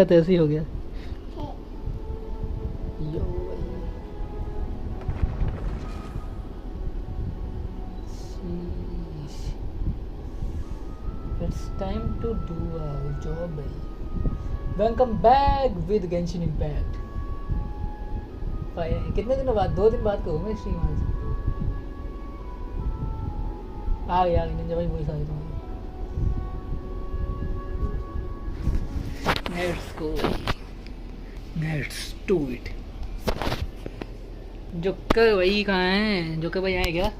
तो ऐसे ही हो गया। Yo it's time to do our job भाई। Welcome back with Genshin Impact. कितने दिनों बाद, 2 दिन बाद करूँ मैं स्ट्रीम आज। आ गया निंजा भाई, वही सारी तुम्हारी। Let's go, let's do it. Joker भाई कहाँ हैं? जोकर भाई आए क्या?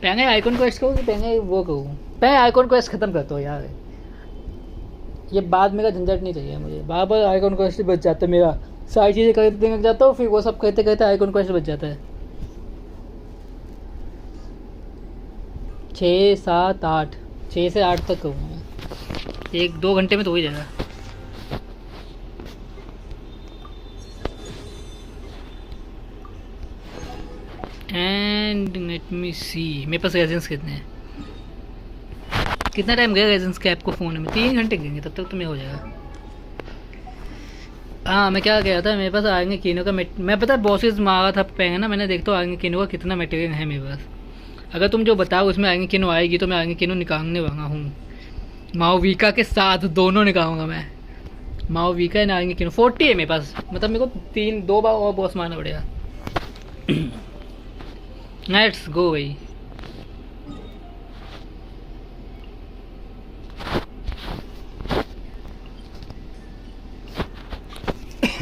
पहले आइकॉन क्वेस्ट करूँ कि पहले वो करूँ? पहले आइकॉन क्वेस्ट ख़त्म करता हूँ यार, ये बाद मेरा झंझट नहीं चाहिए मुझे। बार बार आइकॉन क्वेस्ट बच जाता है मेरा, सारी चीज़ें करते लग जाता हूँ, फिर वो सब करते करते आइकॉन क्वेस्ट बच जाता है। 6, 7, 8, 6 से 8 तक करूँगा मैं, 1-2 घंटे में तो हो ही जाएगा। एंड लेट मी सी मेरे पास रेजेंस कितने हैं, कितना टाइम गया रेजेंस के ऐप को फ़ोन में? 3 घंटे गएंगे, तब तक तो मेरा हो जाएगा। हाँ मैं क्या कह रहा था, मेरे पास आगे किनो का मैं पता बॉसेस मारा था पहले ना मैंने, देखता हूँ आगे किनो का कितना मटेरियल है मेरे पास। अगर तुम जो बताओ उसमें आगे किनो आएगी तो मैं आगे किनो निकालने वाला हूँ। माओविका के साथ दोनों निकालूंगा मैं, माओविका एंड आगे किनो। 40 है मेरे पास, मतलब मेरे को 2 बार और बॉस मारना पड़ेगा। लेट्स गो भाई।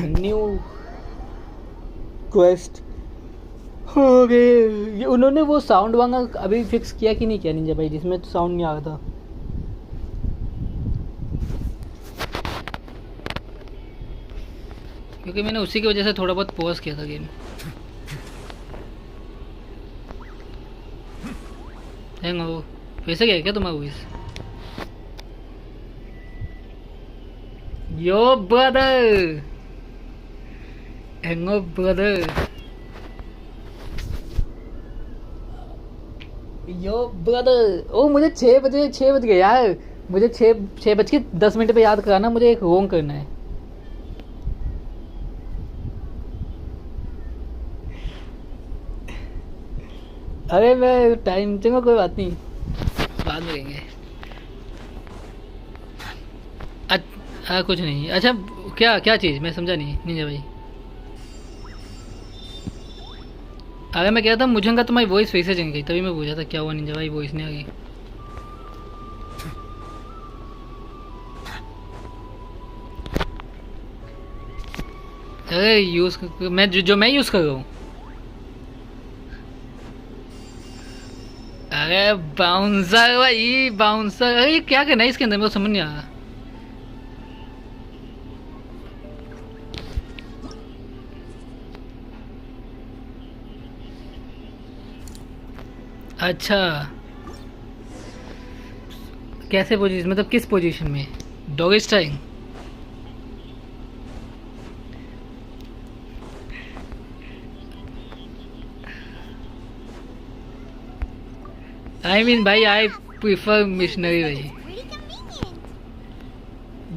न्यू क्वेस्ट हो गए। उन्होंने वो साउंड वांगा अभी फिक्स किया कि नहीं किया निंजा भाई, जिसमें तो साउंड नहीं आ रहा था? क्योंकि मैंने उसी की वजह से थोड़ा बहुत पॉज किया था गेम। हैंग हो वैसे क्या है क्या तुम्हारा वॉइस? यो ब्रदर, हैंग ब्रदर, यो ब्रदर। ओ मुझे 6 बज गए यार, मुझे 6:10 पे याद कराना, मुझे एक रोंग करना है। अरे मैं टाइम चंगा, कोई बात नहीं, बाद में करेंगे। कुछ नहीं। अच्छा क्या क्या चीज़, मैं समझा नहीं निंजा भाई। अगर मैं कह रहा था मुझे तुम्हारी वॉइस फिर से चंग गई, तभी मैं पूछा था क्या हुआ निंजा भाई, वॉइस नहीं आ गई। अरे यूज़ मैं जो मैं यूज़ कर रहा हूँ। अरे बाउंसर भाई, बाउंसर। अरे क्या करना है इसके अंदर, मेरे को समझ नहीं आ रहा। अच्छा कैसे पोजीशन, मतलब किस पोजीशन में? Dog style? आई मीन भाई आई प्रीफर मिशनरी भाई।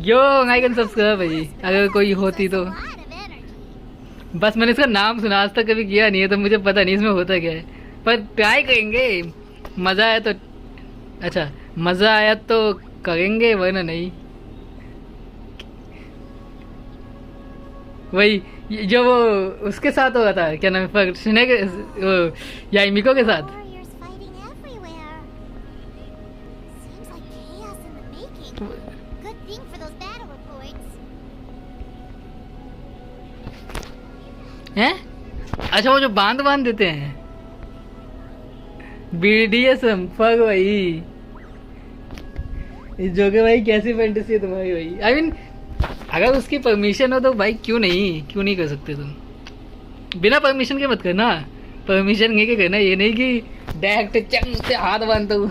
यो आई कैन सब्सक्राइब भाई, अगर कोई होती तो। बस मैंने इसका नाम सुना, आज तक कभी किया नहीं है, तो मुझे पता नहीं इसमें होता क्या है, पर ट्राई करेंगे। मज़ा आया तो अच्छा, मज़ा आया तो करेंगे, वरना नहीं। वही जो वो उसके साथ हो रहा था, क्या नाम है, यामिको के साथ। हैं? अच्छा वो जो बांध देते हैं, BDSM फक भाई। जो कि भाई कैसी फैंटेसी है तुम्हारी भाई। आई मीन अगर उसकी परमिशन हो तो भाई क्यों नहीं कर सकते तुम? बिना परमिशन के मत करना, परमिशन लेके करना, ये नहीं कि डायरेक्ट चंग से हाथ बांध दो।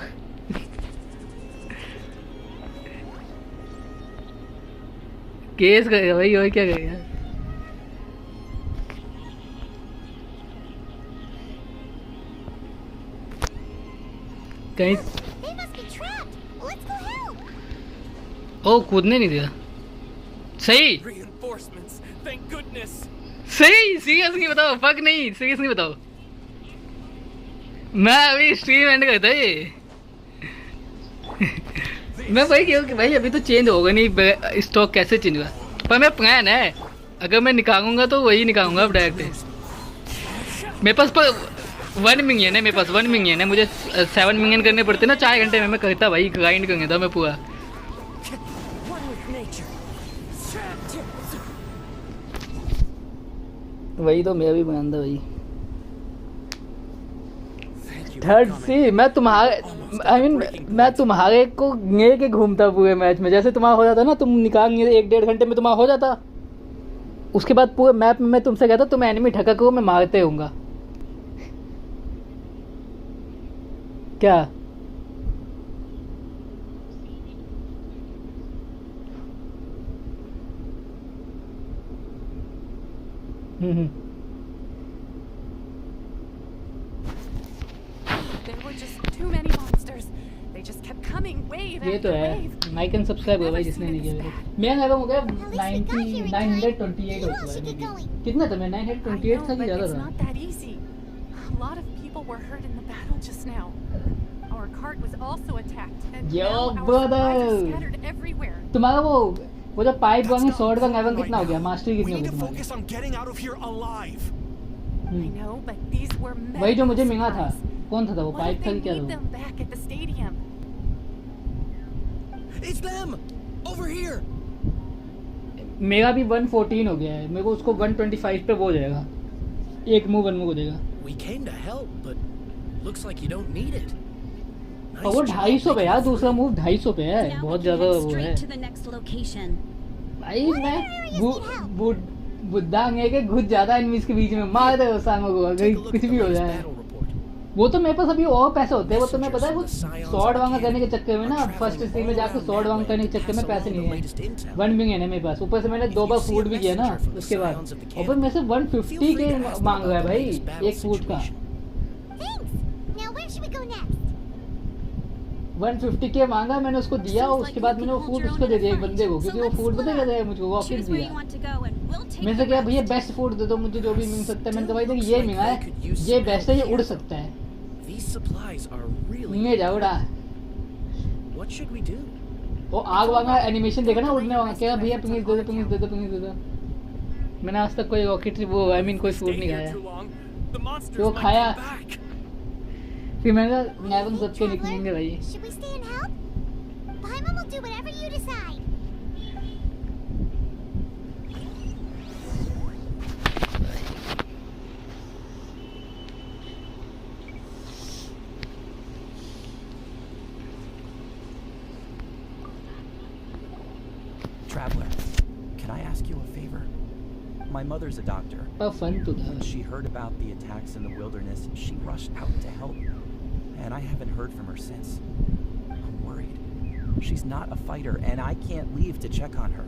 केस करेगा भाई, और क्या करेगा? कहीं ओ कूदने नहीं दिया। सही सही सीरियस नहीं बताओ, फक नहीं, सीरियस नहीं बताओ। मैं अभी स्ट्रीम एंड करता ये मैं भाई क्यों कि भाई अभी तो चेंज होगा नहीं, स्टॉक कैसे चेंज हुआ, पर मेरा प्लान है अगर मैं निकालूंगा तो वही निकालूंगा अब डायरेक्ट। मेरे पास पर 1 मिलियन है, मेरे पास 1 मिलियन है, मुझे 7 मिलियन करने पड़ते ना 4 घंटे में। मैं करता भाई, ग्राइंड करने था मैं पूरा। वही तो मेरा भी बयान था भाई। थर्ड सी मैं तुम्हारे मैं तुम्हारे को ले के घूमता पूरे मैच में, जैसे तुम्हारा हो जाता ना, तुम निकाल 1-1.5 घंटे में तुम्हारा हो जाता। उसके बाद पूरे मैप में मैं तुमसे कहता तुम एनिमी ठका करो, मैं मारते होऊंगा। क्या ये तो है। लाइक एंड सब्सक्राइब हो भाई जिसने नहीं किया। मेरा लेवल हो गया 928 हो चुका है। कितना था मैं 928 था कि ज़्यादा था? यो ब्रदर तुम्हारा वो जो पाइप वाली शॉर्ट का लेवल कितना हो गया? मास्टरी कितनी हो गई तुम्हारी? वही जो मुझे मिला था, कौन था वो? पाइप था कि क्या था? It's them over here. मेरा भी 114 हो गया है, मेरे को उसको 125 पे वो हो जाएगा, एक मूव हो जाएगा। We came to help, but looks like you don't need it. और वो 250 पे यार, दूसरा मूव 250 पे है, बहुत ज्यादा वो है भाई। मैं बुद्धा है कि घुस ज्यादा एनिमीज के बीच में मार दे सामने को, अगर कुछ भी हो जाए। वो तो मेरे पास अभी और पैसे होते हैं, वो तो मैं पता है वो शॉर्ट वांगा करने के चक्कर में ना, फर्स्ट स्ट्रीम में जाकर शॉर्ट वांगा करने के चक्कर में पैसे नहीं है। 1 मिलियन है मेरे पास, ऊपर से मैंने 2 बार फूड भी किया ना उसके बाद, ऊपर मेरे से 150 के मांग रहा है भाई एक फूड का। 150 के मांगा, मैंने उसको दिया, उसके बाद मैंने वो फूड उसको दे दिया एक बंदे को, क्योंकि वो फूड पता क्या मुझको वॉकिंग दिया। मैं से क्या भैया बेस्ट फूड दे दो मुझे, जो भी मिल सकता है। मैंने तो भाई देखिए ये मिला है, ये बेस्ट है, ये उड़ सकता है। ले जाओ उड़ा। वो आग वाला एनिमेशन देखा ना उड़ने वाला, क्या भैया प्लीज दे दो, प्लीज दे दो, प्लीज दे दो। मैंने आज तक कोई रॉकेट वो आई मीन कोई फूड नहीं खाया, तो खाया फिर मैंने नेवन सबके निकलेंगे भाई। Traveler, can I ask you a favor? My mother's a doctor. When she heard about the attacks in the wilderness, she rushed out to help. And I haven't heard from her since. I'm worried. She's not a fighter, and I can't leave to check on her.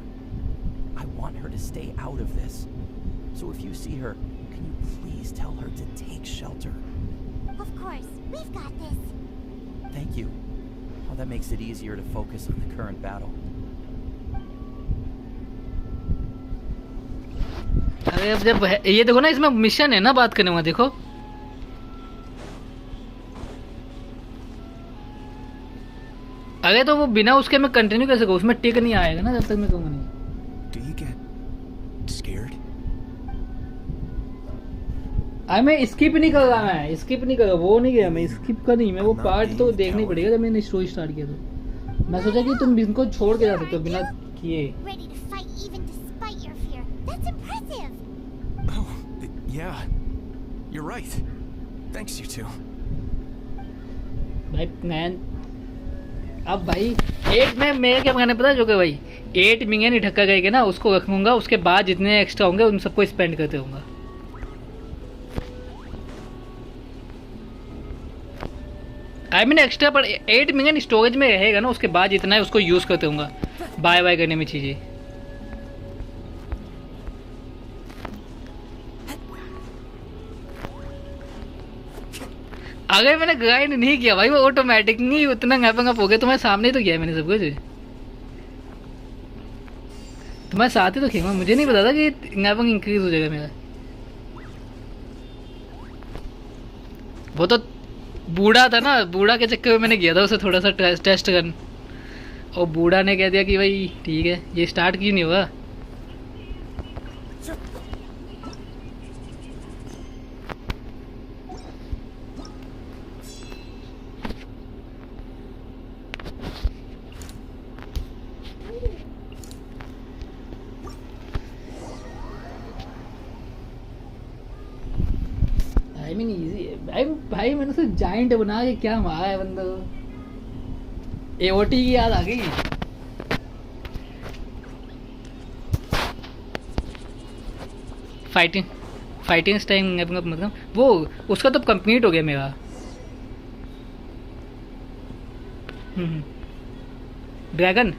I want her to stay out of this. So if you see her, can you please tell her to take shelter? Of course. We've got this. Thank you. Oh, that makes it easier to focus on the current battle. अरे अब जब ये देखो ना, इसमें mission है ना बात करने में, देखो अरे तो वो बिना उसके मैं कंटिन्यू कैसे करूँ, उसमें टिक नहीं आएगा ना जब तक मैं कहूँगा नहीं। Do you get scared? अरे मैं स्किप नहीं कर रहा, मैं स्किप नहीं कर रहा, वो नहीं गया मैं स्किप का नहीं, मैं वो पार्ट तो देखना ही पड़ेगा जब मैंने स्टोरी स्टार्ट किया तो। मैं सोचा कि तुम इनको छोड़ के जा सकते हो बिना किए। Oh, yeah. You're right. Thanks, you two. भाई मैन अब भाई 8 में मेरे क्या कहने पता है जो कि भाई 8 मिलियन ही ढक्का करके ना उसको रखूंगा, उसके बाद जितने एक्स्ट्रा होंगे उन सबको स्पेंड करते होऊंगा। आई मीन एक्स्ट्रा पर 8 मिलियन स्टोरेज में रहेगा ना, उसके बाद जितना है उसको यूज़ करते होऊंगा बाय बाय करने में चीज़ें। अगर मैंने ग्राइंड नहीं किया भाई, वो ऑटोमेटिक नहीं उतना गैपिंग अप हो गया। तुम्हारे सामने ही तो किया है मैंने सब कुछ, तुम्हारे साथ ही तो खेला। मुझे नहीं पता था कि गैपिंग इंक्रीज हो जाएगा मेरा। वो तो बूढ़ा था ना, बूढ़ा के चक्कर में मैंने किया था उसे थोड़ा सा टेस्ट करने, और बूढ़ा ने कह दिया कि भाई ठीक है, ये स्टार्ट क्यों नहीं हुआ। आई मीन इजी है भाई। भाई मैंने उसे जाइंट बना के क्या मारा है बंदो। एओटी की याद आ गई। फाइटिंग टाइम मतलब वो उसका तो कंप्लीट हो गया मेरा। ड्रैगन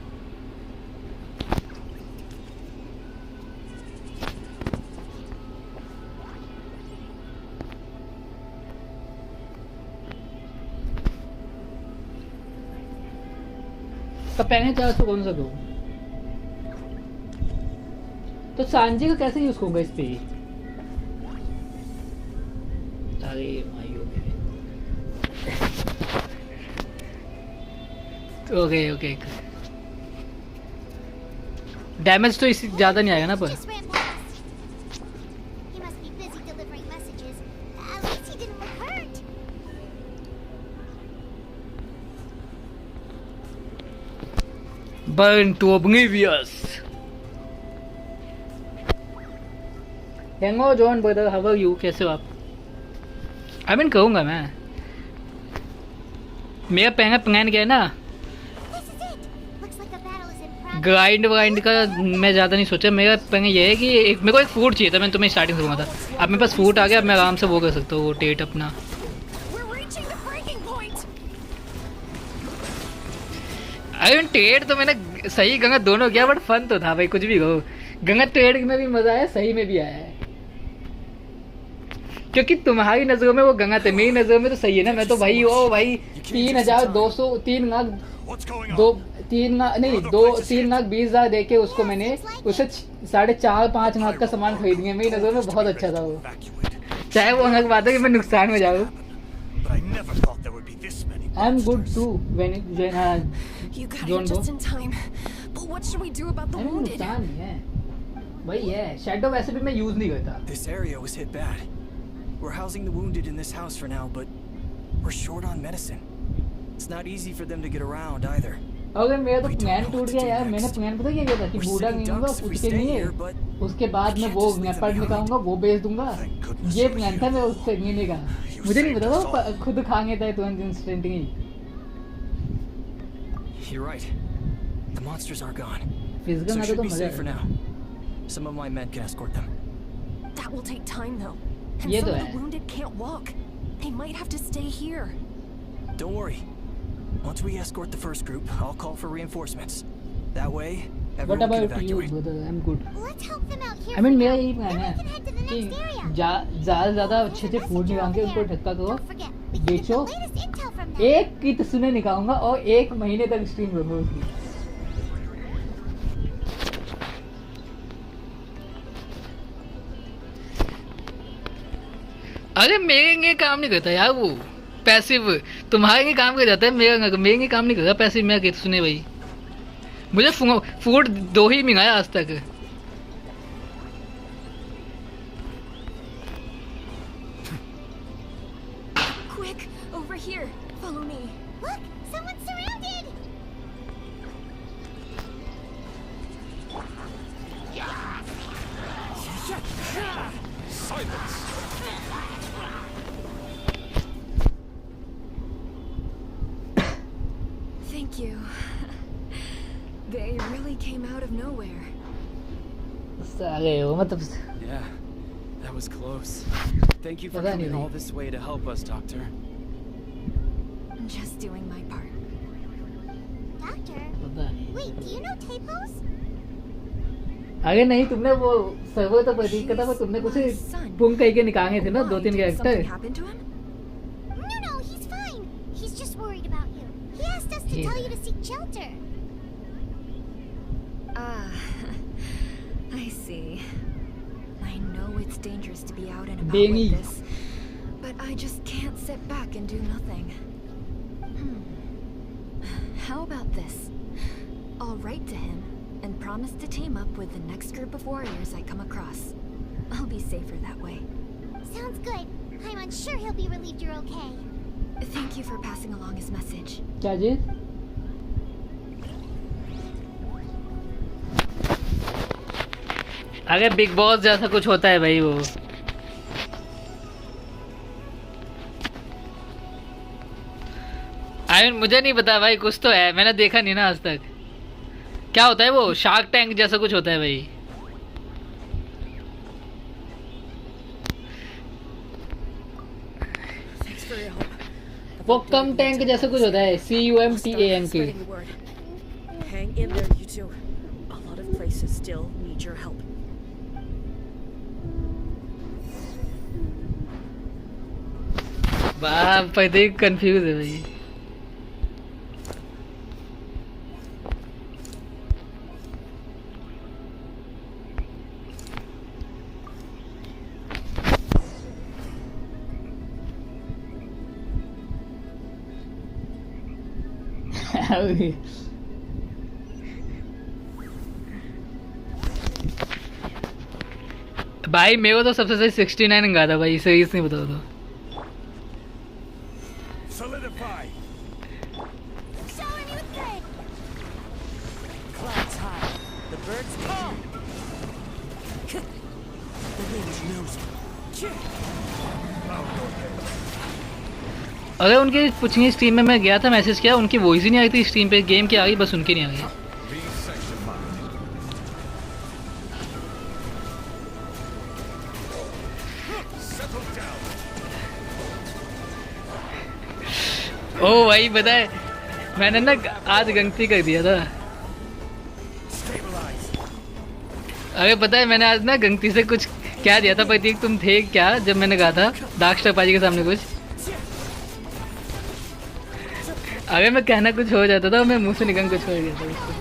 तो पहले 400 कौन सा दो, तो सांजी का कैसे यूज होगा इस पे। अरे मायो ओके ओके, डैमेज तो इस ज्यादा नहीं आएगा ना पर। Just ran past. He must be busy delivering messages. At least he didn't look hurt. Burn to oblivious. Hello John brother, how are you? कैसे हो आप? I mean कहूँगा मैं। मेरा पहला प्लान क्या है ना, This is it. Looks like the battle is in progress. Grind का मैं ज़्यादा नहीं सोचा। मेरा प्लान ये है कि मेरे को एक फूड चाहिए था, मैंने तुम्हें स्टार्टिंग से बोला था। अब मेरे पास फूड आ गया, अब मैं आराम से वो कर सकता हूँ, वो टेट अपना। We're reaching the breaking point. I mean that तो मैंने सही गंगा दोनों किया, बट फन तो था भाई, कुछ भी कहो। गंगा टेट में भी मजा आया, सही में भी आया है, क्योंकि तुम्हारी नजरों में वो गंगा थे, मेरी नजरों में तो सही है ना। मैं तो भाई ओ भाई 3,200 3 lakh What's going on? 3 lakh 20,000 दे के उसको मैंने उसे 4.5 लाख का सामान खरीद लिया। मेरी नजरों में बहुत अच्छा था वो, Evacuate. चाहे वो अलग बात है कि मैं नुकसान में जाऊँ। But I never thought there would be this many. I am good to when You got John, here just go. in time. But what should we do about the wounded? नुकसान नहीं है वही है। शैडो वैसे भी मैं use नहीं करता। This area was hit bad. We're housing the wounded in this house for now, but we're short on medicine. It's not easy for them to get around either. अगर मेरा तो प्लान टूट गया यार। मैंने प्लान पता क्या किया था कि बूढ़ा नहीं होगा उसके लिए, उसके बाद मैं वो लेपर्ड निकालूंगा, वो बेच दूंगा। ये प्लान था मैं उससे लेने का। मुझे नहीं पता था वो खुद खाएंगे था तुरंत instantly. You're right. The monsters are gone. Physical So ना should तो be मजा safe for है। now. Some of my men can escort them. That will take time though. And ये some तो of है। the wounded can't walk. They might have to stay here. Don't worry. Once we escort the first group, I'll call for reinforcements. That way, What everyone can about you evacuate. brother? I'm good. Let's help them out here. I mean for मेरा now. यही plan Then है we can head to the कि next area. ज़्यादा से ज़्यादा अच्छे food निकाल के उनको धक्का करो, Don't forget, we can get the बेचो। latest intel from them. एक की तस्वीरें निकालूंगा और 1 महीने तक स्ट्रीम करूंगा उसकी। अरे मेरे लिए काम नहीं करता यार वो पैसिव, तुम्हारे लिए काम कर जाता है, मेरे लिए काम नहीं करता पैसिव। मैं कहता सुने भाई, मुझे फूड 2 ही मंगाया आज तक। Quick, over here. Follow me. Look, someone's surrounded. Silence. Thank you. They really came out of nowhere. साले हो मतलब Yeah, that was close. Thank you for पता नहीं coming all भाई। this way to help us, Doctor. I'm just doing my part. Doctor, पता नहीं। wait, do you know Tapos? अरे नहीं, तुमने वो सर्वर तो प्रतीक था, पर तुमने कुछ पुंग कह के निकाले थे ना 2-3 Why? Did character. something happen to him? No, he's to tell you to seek shelter. Ah, I see. I know it's dangerous to be out and about Benny. with this, but I just can't sit back and do nothing. How about this? I'll write to him and promise to team up with the next group of warriors I come across. I'll be safer that way. Sounds good. I'm sure he'll be relieved you're okay. Thank you for passing along his message. क्या जी? अगर big boss जैसा कुछ होता है भाई वो। मुझे नहीं पता भाई, कुछ तो है, मैंने देखा नहीं ना आज तक। क्या होता है वो? शार्क टैंक जैसा कुछ होता है भाई। वो कम टैंक जैसा कुछ होता है, CUMTANK। Hang in there, you two. A lot of places still need your help. वाह, पता ही कंफ्यूज है भाई। भाई मेरे को तो सबसे सही 69 गा था भाई, सही नहीं बताओ तो। Solidify. Show him you good. Clouds high. The birds come. The wind knows me. अगर उनके पिछली स्ट्रीम में मैं गया था, मैसेज किया, उनकी वॉइस ही नहीं आई थी स्ट्रीम पे। गेम की आ गई, बस उनकी नहीं आ गई। ओ भाई पता है, मैंने ना आज गलती कर दिया था। अरे पता है, मैंने आज ना गलती से कुछ क्या दिया था। प्रतीक तुम थे क्या जब मैंने कहा था डार्क स्टार पाजी के सामने कुछ? अगर मैं कहना कुछ हो जाता था, मैं मुंह से निकल कुछ हो गया था उसको।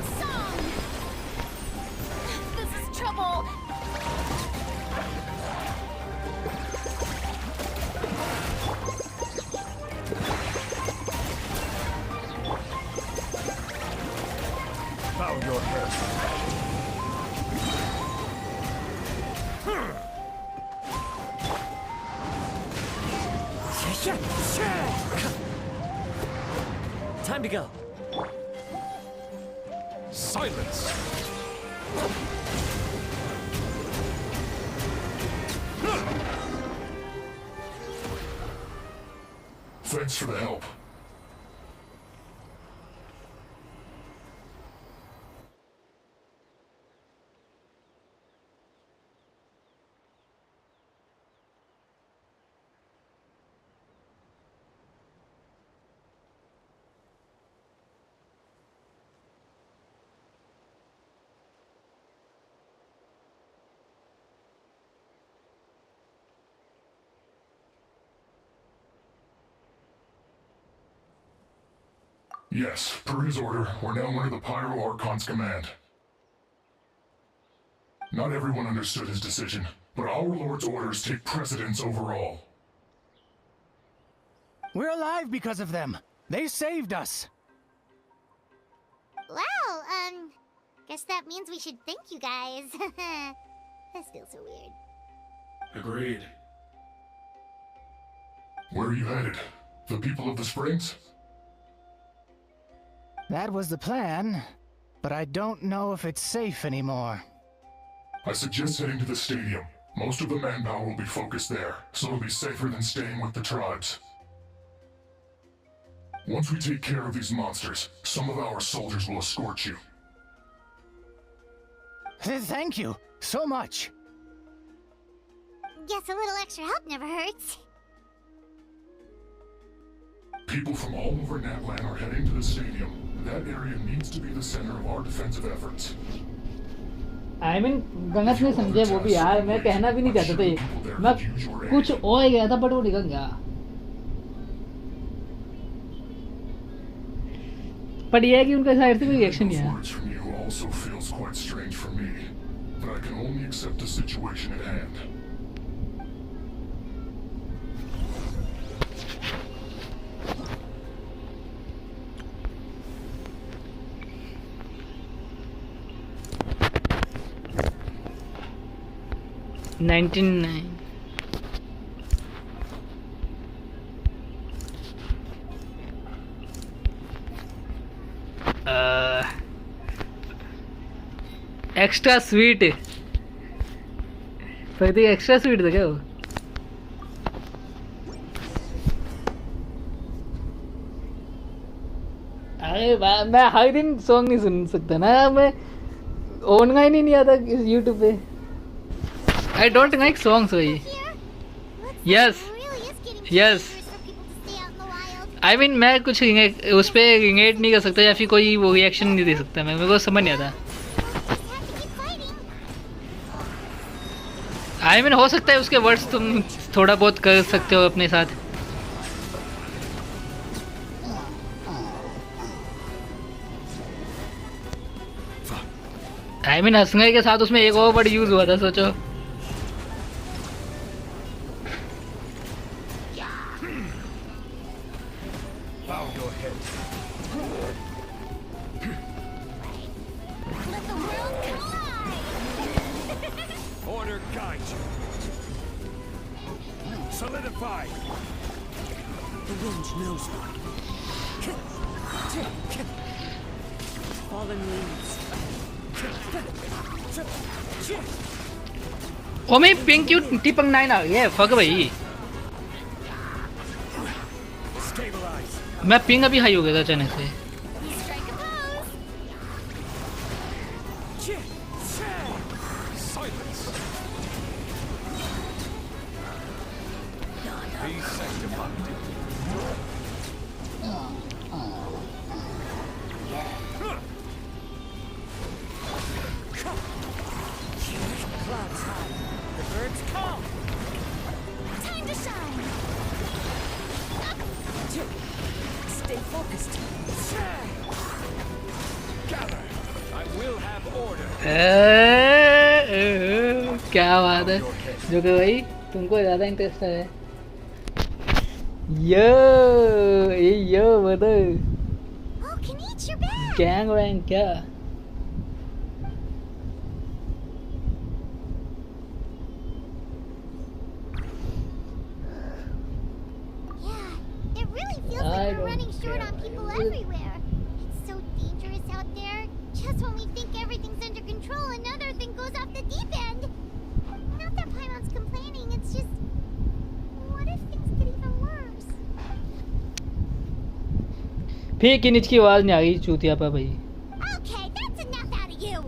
This is trouble. Bow your head. Time to go. Silence. Thanks for the help. Yes, per his order, we're now under the Pyro Archon's command. Not everyone understood his decision, but our Lord's orders take precedence over all. We're alive because of them. They saved us. Well, guess that means we should thank you guys. That feels so weird. Agreed. Where are you headed? The people of the Springs? That was the plan, but I don't know if it's safe anymore. I suggest heading to the stadium. Most of the manpower will be focused there, so it'll be safer than staying with the tribes. Once we take care of these monsters, some of our soldiers will escort you. Thank you so much. Guess a little extra help never hurts. People from all over Natlan are heading to the stadium. That area needs to be the center of our defensive efforts. I mean, गलत नहीं समझे वो भी यार, मैं कहना भी नहीं चाहता था ये। मैं कुछ और गया था बट वो निकल गया। पर ये है कि उनका साइड से कोई रिएक्शन नहीं आया. Words from you also feels quite strange for me, but I can only accept the situation at hand. Extra sweet. Prateek extra sweet था क्या वो? अरे मैं हर दिन सॉन्ग नहीं सुन सकता ना, मैं ऑनलाइन ही नहीं आता इस यूट्यूब पे. आई डोंट लाइक सॉन्ग्स भाई. यस यस आई मीन मैं कुछ उस पर रिलेट नहीं कर सकता या फिर कोई वो रिएक्शन नहीं दे सकता. मैं मेरे को समझ नहीं आता. आई मीन हो सकता है उसके वर्ड्स तुम थोड़ा बहुत कर सकते हो अपने साथ. आई मीन हंसने के साथ उसमें एक और वर्ड यूज हुआ था, सोचो. ओ मैं पिंक क्यों टिपंग 9 आ गया. फक भाई, मैं पिंग अभी हाई हो गया था अचानक से. क्या बात है जो कि भाई तुमको ज़्यादा इंटरेस्ट है. यो बता गैंग वैंग क्या. Like we're running short on people everywhere. It's so dangerous out there. Just when we think everything's under control, another thing goes off the deep end. Not that Paimon's complaining, it's just... What if things get even worse? फिर की नीच की आवाज़ नहीं आ रही चूतिया पर भाई. Okay, that's enough out of you.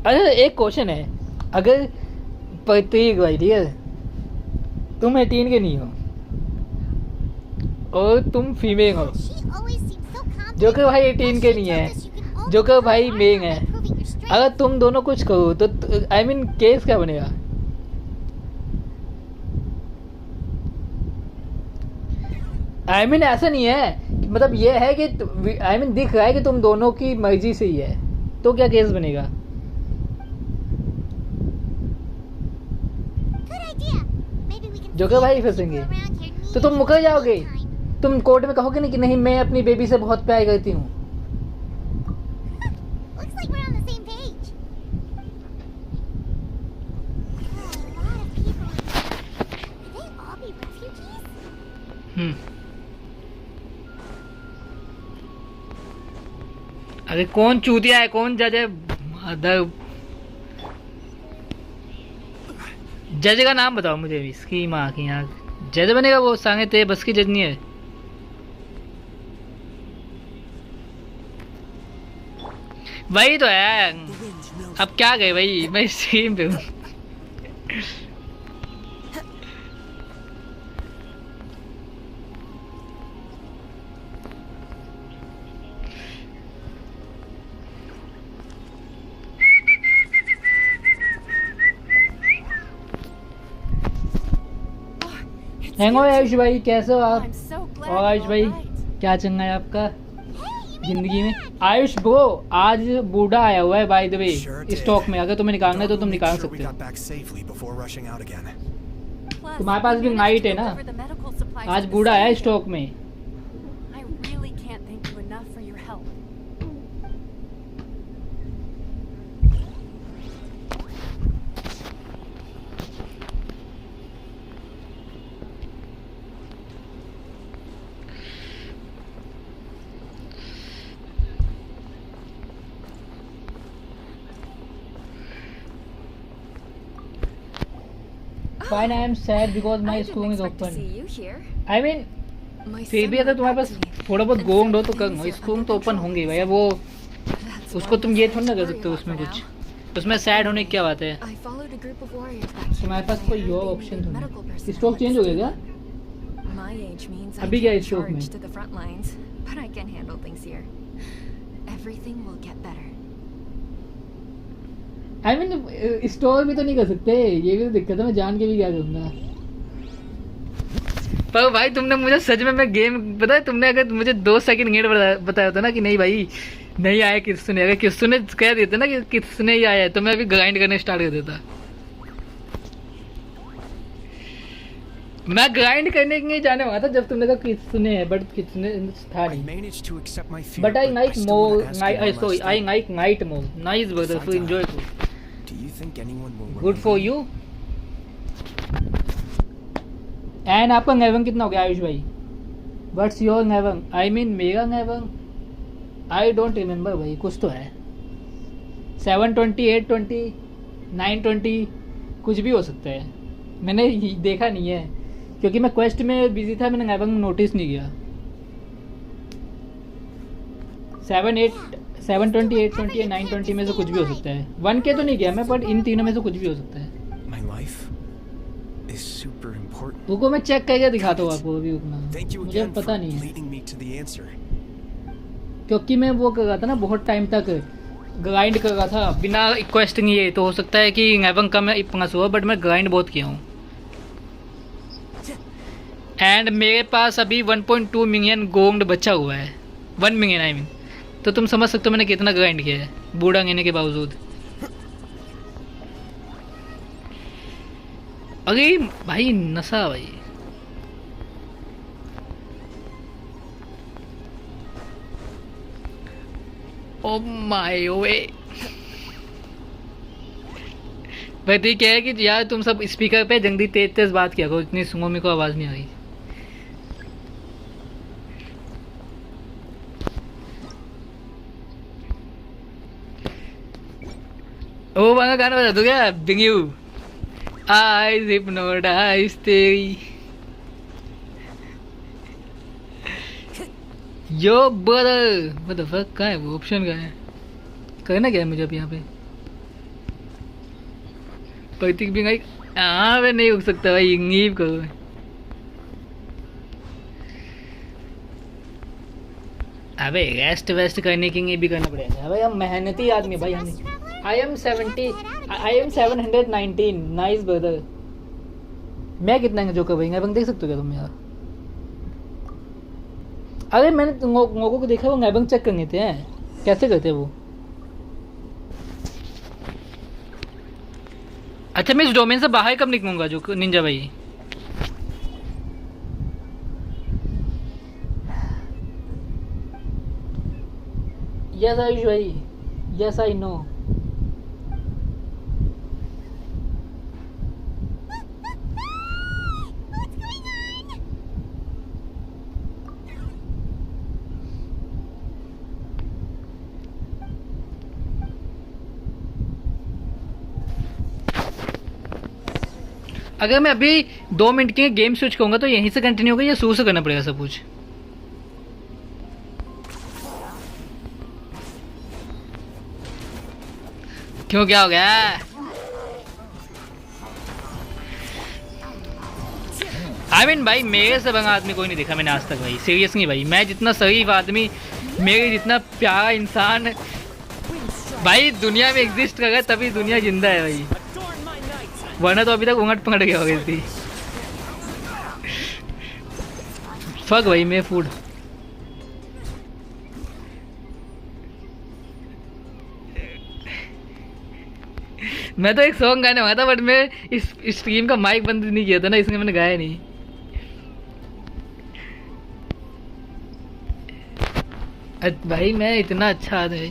अच्छा एक क्वेश्चन है, अगर प्रतीक भाई ठीक है तुम 18 के नहीं हो और तुम फीमेल हो, जो कि भाई 18 के नहीं है, जो कि भाई मेल है, अगर तुम दोनों कुछ करो तो आई मीन केस क्या बनेगा? आई मीन ऐसा नहीं है, मतलब ये है कि आई मीन दिख रहा है कि तुम दोनों की मर्जी से ही है, तो क्या केस बनेगा? जो कि भाई फंसेंगे तो तुम मुकर जाओगे. तुम कोर्ट में कहोगे नहीं कि नहीं मैं अपनी बेबी से बहुत प्यार करती हूँ. अरे कौन चूतिया है, कौन जज है? जज का नाम बताओ मुझे भी. इसकी माँ की यहाँ जज बनेगा वो, सांगे तेरे बस की जज नहीं है. वही तो है. अब क्या गए भाई, मैं स्ट्रीम पे हूँ. हैंगो आयुष भाई, कैसे हो आप? I'm so glad और आयुष you're भाई all right. क्या चल रहा है आपका जिंदगी में? आयुष ब्रो, आज बूढ़ा आया हुआ है बाय द वे स्टॉक में, अगर तुम्हें निकालना है तो तुम निकाल सकते हो। Plus, तुम्हारे पास भी we नाइट है managed to ना, deliver the medical supplies आज to the बूढ़ा आया stadium. स्टॉक में। I really can't thank you enough for your help. Fine, I am sad because my I school didn't is expect to open. see you here. I mean, My फिर son भी अगर went तुम्हारे back pass to me थोड़ा बहुत and gong हो said तो कर, things are school under तो ओपन control. होंगे भाई, वो That's उसको why तुम I ये was थोड़ा ना कर worried सकते हो about उसमें for कुछ, now. उसमें सैड होने की क्या बात है? I followed a group of warriors back here. तुम्हारे पास and I कोई heard और they ऑप्शन needed तो medical नहीं। personnel स्टॉक at चेंज हो गया क्या? stadium. My age means I अभी क्या can't स्टॉक में? charge to the front lines, but I can handle things here. Everything will get better. I mean, store भी तो नहीं कर सकते, ये भी तो दिक्कत है, मैं जान के भी क्या करूँगा। पर भाई तुमने मुझे सच में, मैं गेम पता है, तुमने अगर मुझे 2 सेकंड गेट बताया होता ना कि नहीं भाई नहीं आया किसने, अगर किसने कह देते ना कि किसने ही आया है, तो मैं अभी ग्राइंड करने स्टार्ट कर देता। मैं ग्राइंड करने के लिए जाने वाला था जब तुमने कहा किसने है, बट किसने था नहीं। But I like more, sorry I like night more. Nice brother, for enjoy good for you. And आपका नेवंग कितना हो गया आयुष भाई? व्हाट्स योर नेवंग? आई मीन मेरा नेवंग आई डोंट रिमेम्बर भाई, कुछ तो है 720, 820, 920, कुछ भी हो सकता है, मैंने देखा नहीं है क्योंकि मैं क्वेस्ट में बिजी था, मैंने नेवंग नोटिस नहीं किया। 720, 820 या 920 में से कुछ भी हो सकता है। 1K तो नहीं किया मैं, बट इन तीनों में से कुछ भी हो सकता है। रुको मैं चेक करके दिखाता हूँ आपको, अभी रुकना, मुझे पता नहीं है क्योंकि मैं वो कर रहा था ना, बहुत टाइम तक ग्राइंड कर रहा था बिना क्वेस्ट नहीं है, तो हो सकता है कि नेवंग का मैं 5 हुआ, बट मैं ग्राइंड बहुत किया हूँ। एंड मेरे पास अभी 1.2 मिलियन गोल्ड बचा हुआ है, 1 मिलियन आई मीन, तो तुम समझ सकते हो मैंने कितना ग्राइंड किया है बूढ़ा रहने के बावजूद। अरे भाई नशा भाई, ओ माय वे। बट ये क्या है कि यार तुम सब स्पीकर पे जल्दी तेज तेज बात किया करो, इतनी सुनो मेरे को आवाज़ नहीं आ रही। ओ वाला गाना बजा दो क्या? बिंग यू आईज हिप्नोटाइज तेरी। यो ब्रदर व्हाट द फक, कहाँ है वो ऑप्शन? कहाँ है? करना क्या है मुझे अब यहाँ पे? प्रतीक भी नहीं, हाँ मैं नहीं उग सकता भाई, नीव करो। अबे रेस्ट वेस्ट करने के लिए भी करना पड़ेगा भाई, हम मेहनती आदमी भाई। हम आई एम 719। Nice brother. मैं कितना जो कर भाई, नेबंग देख सकते हो क्या तुम यार? अरे मैंने लोगों को देखा वो नेबंग चेक करने थे, कैसे करते वो? अच्छा मैं इस डोमेन से बाहर कब निकलूंगा जो निंजा भाई? यस आयुष भाई, यस आई नो। अगर मैं अभी 2 मिनट के गेम स्विच करूंगा तो यहीं से कंटिन्यू होगा या शुरू से करना पड़ेगा सब कुछ? क्यों, क्या हो गया? आई मीन भाई मेरे से बंगा आदमी कोई नहीं देखा मैंने आज तक भाई, सीरियस नहीं भाई। मैं जितना शरीफ आदमी, मेरे जितना प्यारा इंसान भाई दुनिया में एग्जिस्ट कर रहा है तभी दुनिया जिंदा है भाई, वरना तो अभी तक ऊँट पकड़ गया होगी थी। फक भाई मैं फूड मैं तो एक सॉन्ग गाने वाला था बट मैं इस स्ट्रीम का माइक बंद नहीं किया था ना, इसलिए मैंने गाया नहीं। भाई मैं इतना अच्छा आदमी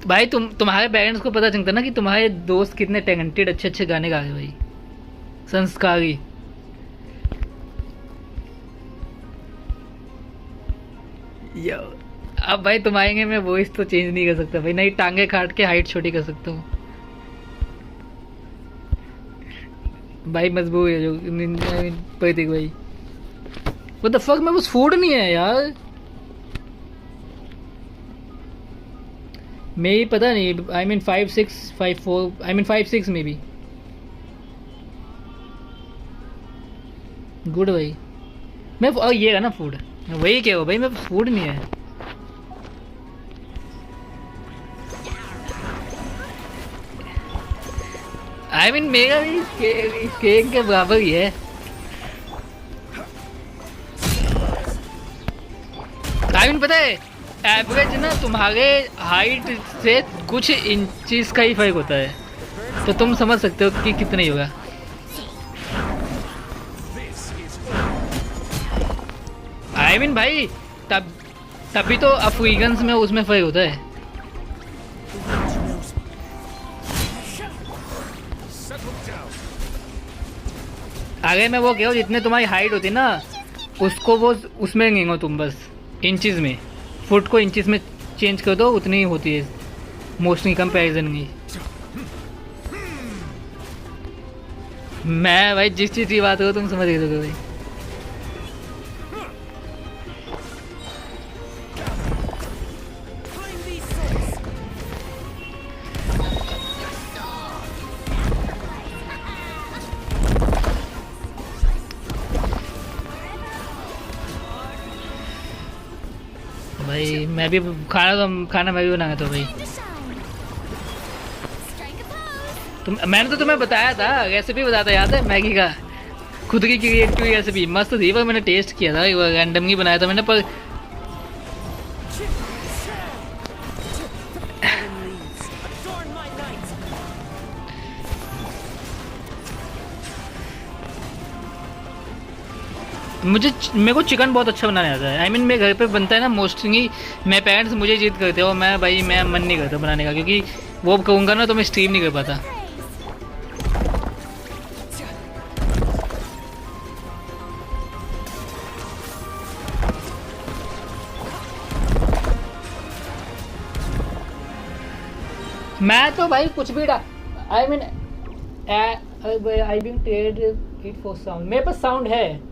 भाई, तुम्हारे पेरेंट्स को पता चलता ना कि तुम्हारे दोस्त कितने टैलेंटेड अच्छे अच्छे गाने गा रहे भाई, संस्कारी। यो अब भाई तुम आएंगे मैं वॉइस तो चेंज नहीं कर सकता भाई, नहीं टांगे काट के हाइट छोटी कर सकता हूँ भाई, मजबूर है जो प्रतीक भाई। व्हाट द फक, मैं बस फूड नहीं है यार, मे भी पता नहीं। I mean 5 6 5 4 I mean 5 6 may be. Good भाई मैं ये है ना फूड, वही क्या हो भाई, मैं फूड नहीं है। आई मीन मेरा भी इस केक के बराबर ही है। आई मीन पता है एवरेज ना तुम्हारे हाइट से कुछ इंचेस का ही फर्क होता है, तो तुम समझ सकते हो कि कितना ही होगा। आई मीन भाई तभी तो अफ्रीकन्स में उसमें फर्क होता है। आगे मैं वो कहो जितने तुम्हारी हाइट होती ना उसको वो उसमें गिनो तुम, बस इंचेस में, फुट को इंचेस में चेंज कर दो उतनी ही होती है मोस्टली कंपैरिजन की। मैं भाई जिस चीज़ की बात करो तुम समझ गए भाई। भाई मैं भी खाना मैं भी बनाया था भाई। मैंने तो तुम्हें बताया था, रेसिपी बताया था, याद है मैगी का, खुद की क्रिएटिव रेसिपी मस्त थी, पर मैंने टेस्ट किया था, रैंडमली बनाया था मैंने। पर मेरे को चिकन बहुत अच्छा बनाने आता है। आई मीन मेरे घर पे बनता है ना मोस्टली, मेरे पेरेंट्स मुझे जिद करते हो, मैं भाई मैं मन नहीं करता बनाने का, क्योंकि वो कहूँगा ना तो मैं स्ट्रीम नहीं कर पाता। मैं तो भाई कुछ भी I mean I been trade it for sound, मेरे पास साउंड है।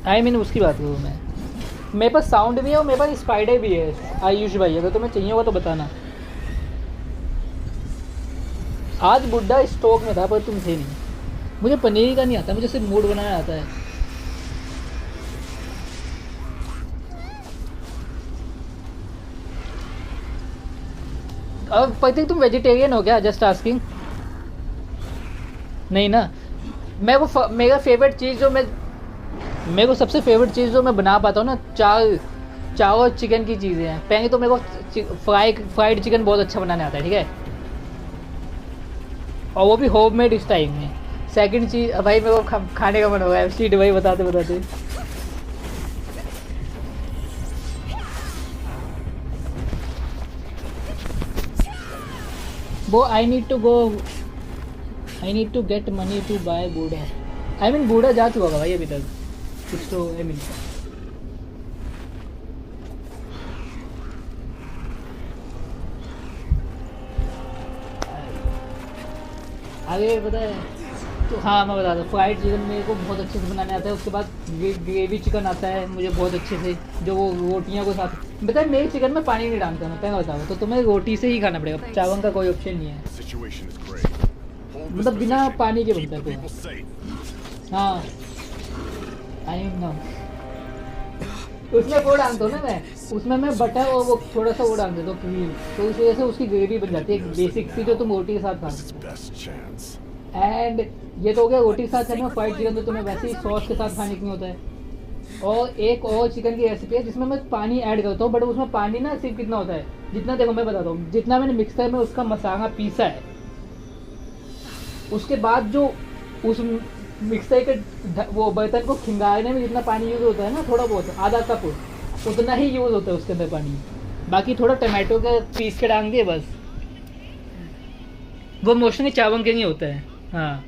आई मीन उसकी बात करूँ मैं, मेरे पास साउंड भी है और मेरे पास स्पाइडर भी है। आयुष भाई अगर तुम्हें चाहिए होगा तो बताना। आज बुड्ढा स्टॉक में था पर तुम थे नहीं। मुझे पनीर का नहीं आता, मुझे सिर्फ मूड बनाना आता है। अब प्रतीक तुम वेजिटेरियन हो क्या? Just asking. नहीं ना, मेरा फेवरेट चीज़ जो मेरे को सबसे फेवरेट चीज़ जो मैं बना पाता हूँ ना, चावल चिकन की चीज़ें हैं। पहले तो मेरे को फ्राइड चिकन बहुत अच्छा बनाने आता है, ठीक है, और वो भी होममेड इस टाइम में। सेकंड चीज़ भाई मेरे को खाने का मन हो रहा है, सीट भाई बताते बताते। वो I need to get money to buy बूढ़ा। आई मीन बूढ़ा जा चुका होगा भाई अभी तक कुछ तो। आई मीन आगे पता है तो हाँ मैं बता दूँ, फ्राइड चिकन मेरे को बहुत अच्छे से बनाने आता है। उसके बाद ग्रेवी चिकन आता है मुझे बहुत अच्छे से, जो वो रोटियाँ को साथ। बताए मेरे चिकन में पानी नहीं डालता मैं, पहले बताऊँ तो तुम्हें रोटी से ही खाना पड़ेगा, चावल का कोई ऑप्शन नहीं है, मतलब बिना पानी के बनता है पूरा। हाँ आई नो, उसमें वो डालता हूँ ना उसमें मैं बटर और वो थोड़ा सा वो डाल देता हूँ क्रीम, तो उस वजह से उसकी ग्रेवी बन जाती है बेसिक सी, जो तुम रोटी के साथ खा सकते हो। एंड ये तो हो गया रोटी के साथ खाने में, फ्राइड चिकन तो तुम्हें वैसे ही सॉस के साथ खाने की होता है। और एक और चिकन की रेसिपी है जिसमें मैं पानी ऐड करता हूँ, बट उसमें पानी ना सिर्फ कितना होता है, जितना देखो मैं बताता हूँ, जितना मैंने मिक्सर में उसका मसाला पीसा है, उसके बाद जो उस मिक्सर के वो बर्तन को खिंगारने में जितना पानी यूज़ होता है ना, थोड़ा बहुत आधा कप उतना ही यूज़ होता है उसके अंदर पानी। बाकी थोड़ा टमाटो का पीस के डाल दिए बस। वो मोस्टली चावल के नहीं होता है। हाँ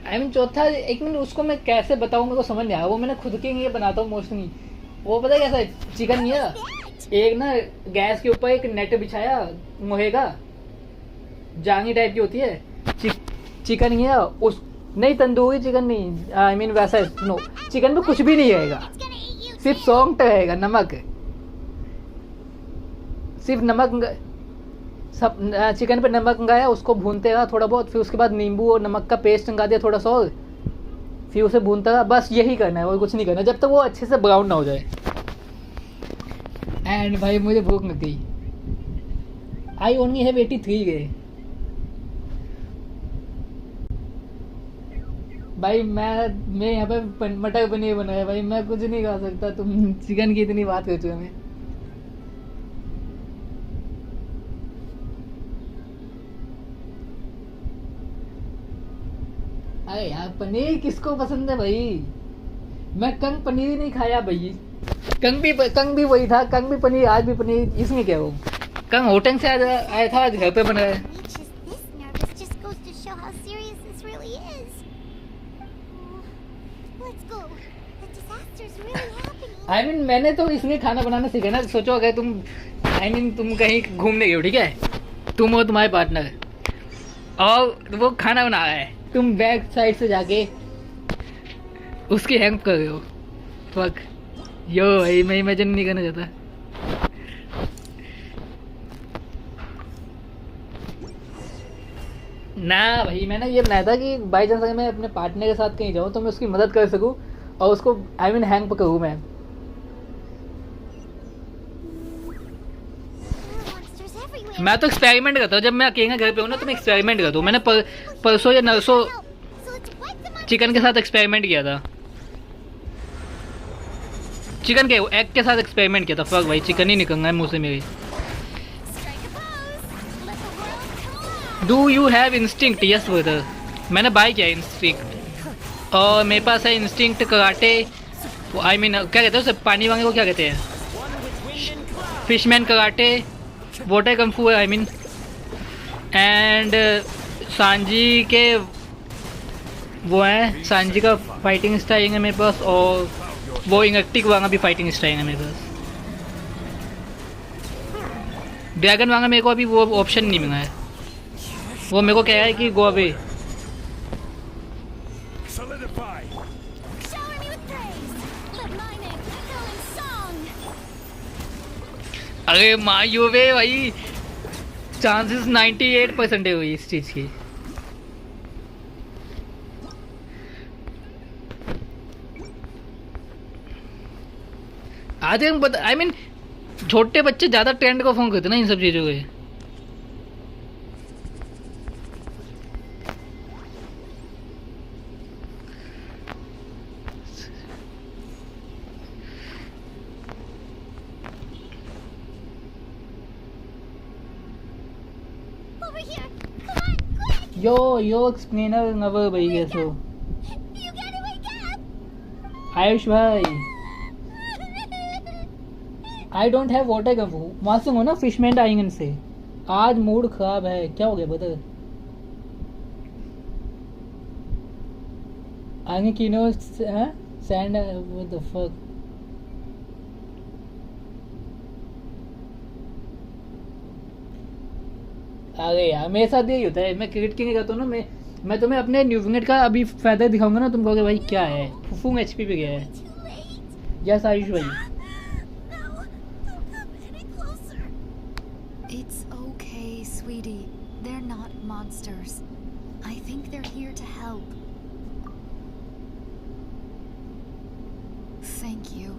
आई मीन चौथा एक मिनट उसको मैं कैसे बताऊँ, मेरे को समझ नहीं आया। वो मैंने खुद के लिए बनाता हूँ मोस्टली। वो पता है कैसा है, चिकन नहीं है, एक ना गैस के ऊपर एक नेट बिछाया लोहे का, जांगी टाइप की होती है, चिकन नहीं है उस, नहीं तंदूरी चिकन नहीं, आई मीन वैसा नो, चिकन में कुछ भी नहीं रहेगा, सिर्फ सॉल्ट रहेगा, नमक, सिर्फ नमक, सब चिकन पे नमक मंगाया, उसको भूनते रहा थोड़ा बहुत, फिर उसके बाद नींबू और नमक का पेस्ट मंगा दिया थोड़ा सा, और फिर उसे भूनता रहा, बस यही करना है और कुछ नहीं करना, जब तक वो अच्छे से ब्राउन ना हो जाए। एंड भाई मुझे भूख लग गई। आई ओनली हैव 83 गए भाई। मैं यहाँ पे मटर पनीर बनाया भाई, मैं कुछ नहीं खा सकता, तुम चिकन की इतनी बात करते हो। हमें अरे यार पनीर किसको पसंद है भाई, मैं कंग पनीर ही नहीं खाया भाई। कंग भी वही था, कंग भी पनीर, आज भी पनीर, इसमें क्या हो। कंग होटल से आया था, आज घर पे बना है। आई मीन मैंने तो इसलिए खाना बनाना सीखा ना, सोचो अगर तुम तुम कहीं घूमने गए हो, ठीक है, तुम हो तुम्हारे पार्टनर और वो खाना बना रहा है, तुम बैक साइड से जाके उसकी हेल्प कर रहे हो। फक यो भाई, मैं इमेजिन नहीं करना चाहता। ना भाई मैंने ये बनाया था कि बाई चांस अगर मैं अपने पार्टनर के साथ कहीं जाऊँ तो मैं उसकी मदद कर सकूँ और उसको आई मीन हैंग करूँ मैं। मैं तो एक्सपेरिमेंट करता हूँ, जब मैं अकेला घर पे हूँ ना तो मैं एक्सपेरिमेंट करता हूँ। मैंने परसों या नरसों चिकन के साथ एक्सपेरिमेंट किया था, चिकन के एग के साथ एक्सपेरिमेंट किया था। फक भाई चिकन ही निकल रहा है मुँह से मेरे। Do you have instinct? Yes brother, मैंने बाय किया इंस्टिंक्ट, और मेरे पास है इंस्टिंक्ट कराटे, आई मीन क्या कहते हैं उसे, पानी वांगे को क्या कहते हैं, फिशमैन कराटे, वाटर कम्फू है आई मीन, एंड सांजी के वो हैं, सांजी का फाइटिंग स्टाइल है मेरे पास, और वो इलेक्ट्रिक वांगा भी फाइटिंग स्टाइल है मेरे पास। ड्रैगन वांगा मेरे को अभी वो ऑप्शन नहीं मिला है, वो मेरे को कह रहा है कि गो अवे। अरे मायो वे भाई, चांसेस 98% है हुई इस चीज़ की। आज आई मीन छोटे बच्चे ज़्यादा ट्रेंड को फोन करते ना इन सब चीज़ों के। यो एक्सप्लेनर नवर भाई कैसे हो आयुष भाई। आई डोंट हैव वाटर का, वहाँ से हो ना फिशमैन आएंगे से। आज मूड खराब है, क्या हो गया बता। आगे किनो सैंड व्हाट द फक। अरे यार मेरे साथ यही होता है, मैं क्रिकेट की नहीं करता हूँ ना, मैं तुम्हें अपने न्यूविनेट का अभी फायदा दिखाऊंगा ना, तुम कहोगे भाई क्या है, फुफू एचपी पे गया है। यस आयुष भाई। It's okay, sweetie. They're not monsters. I think they're here to help. Thank you.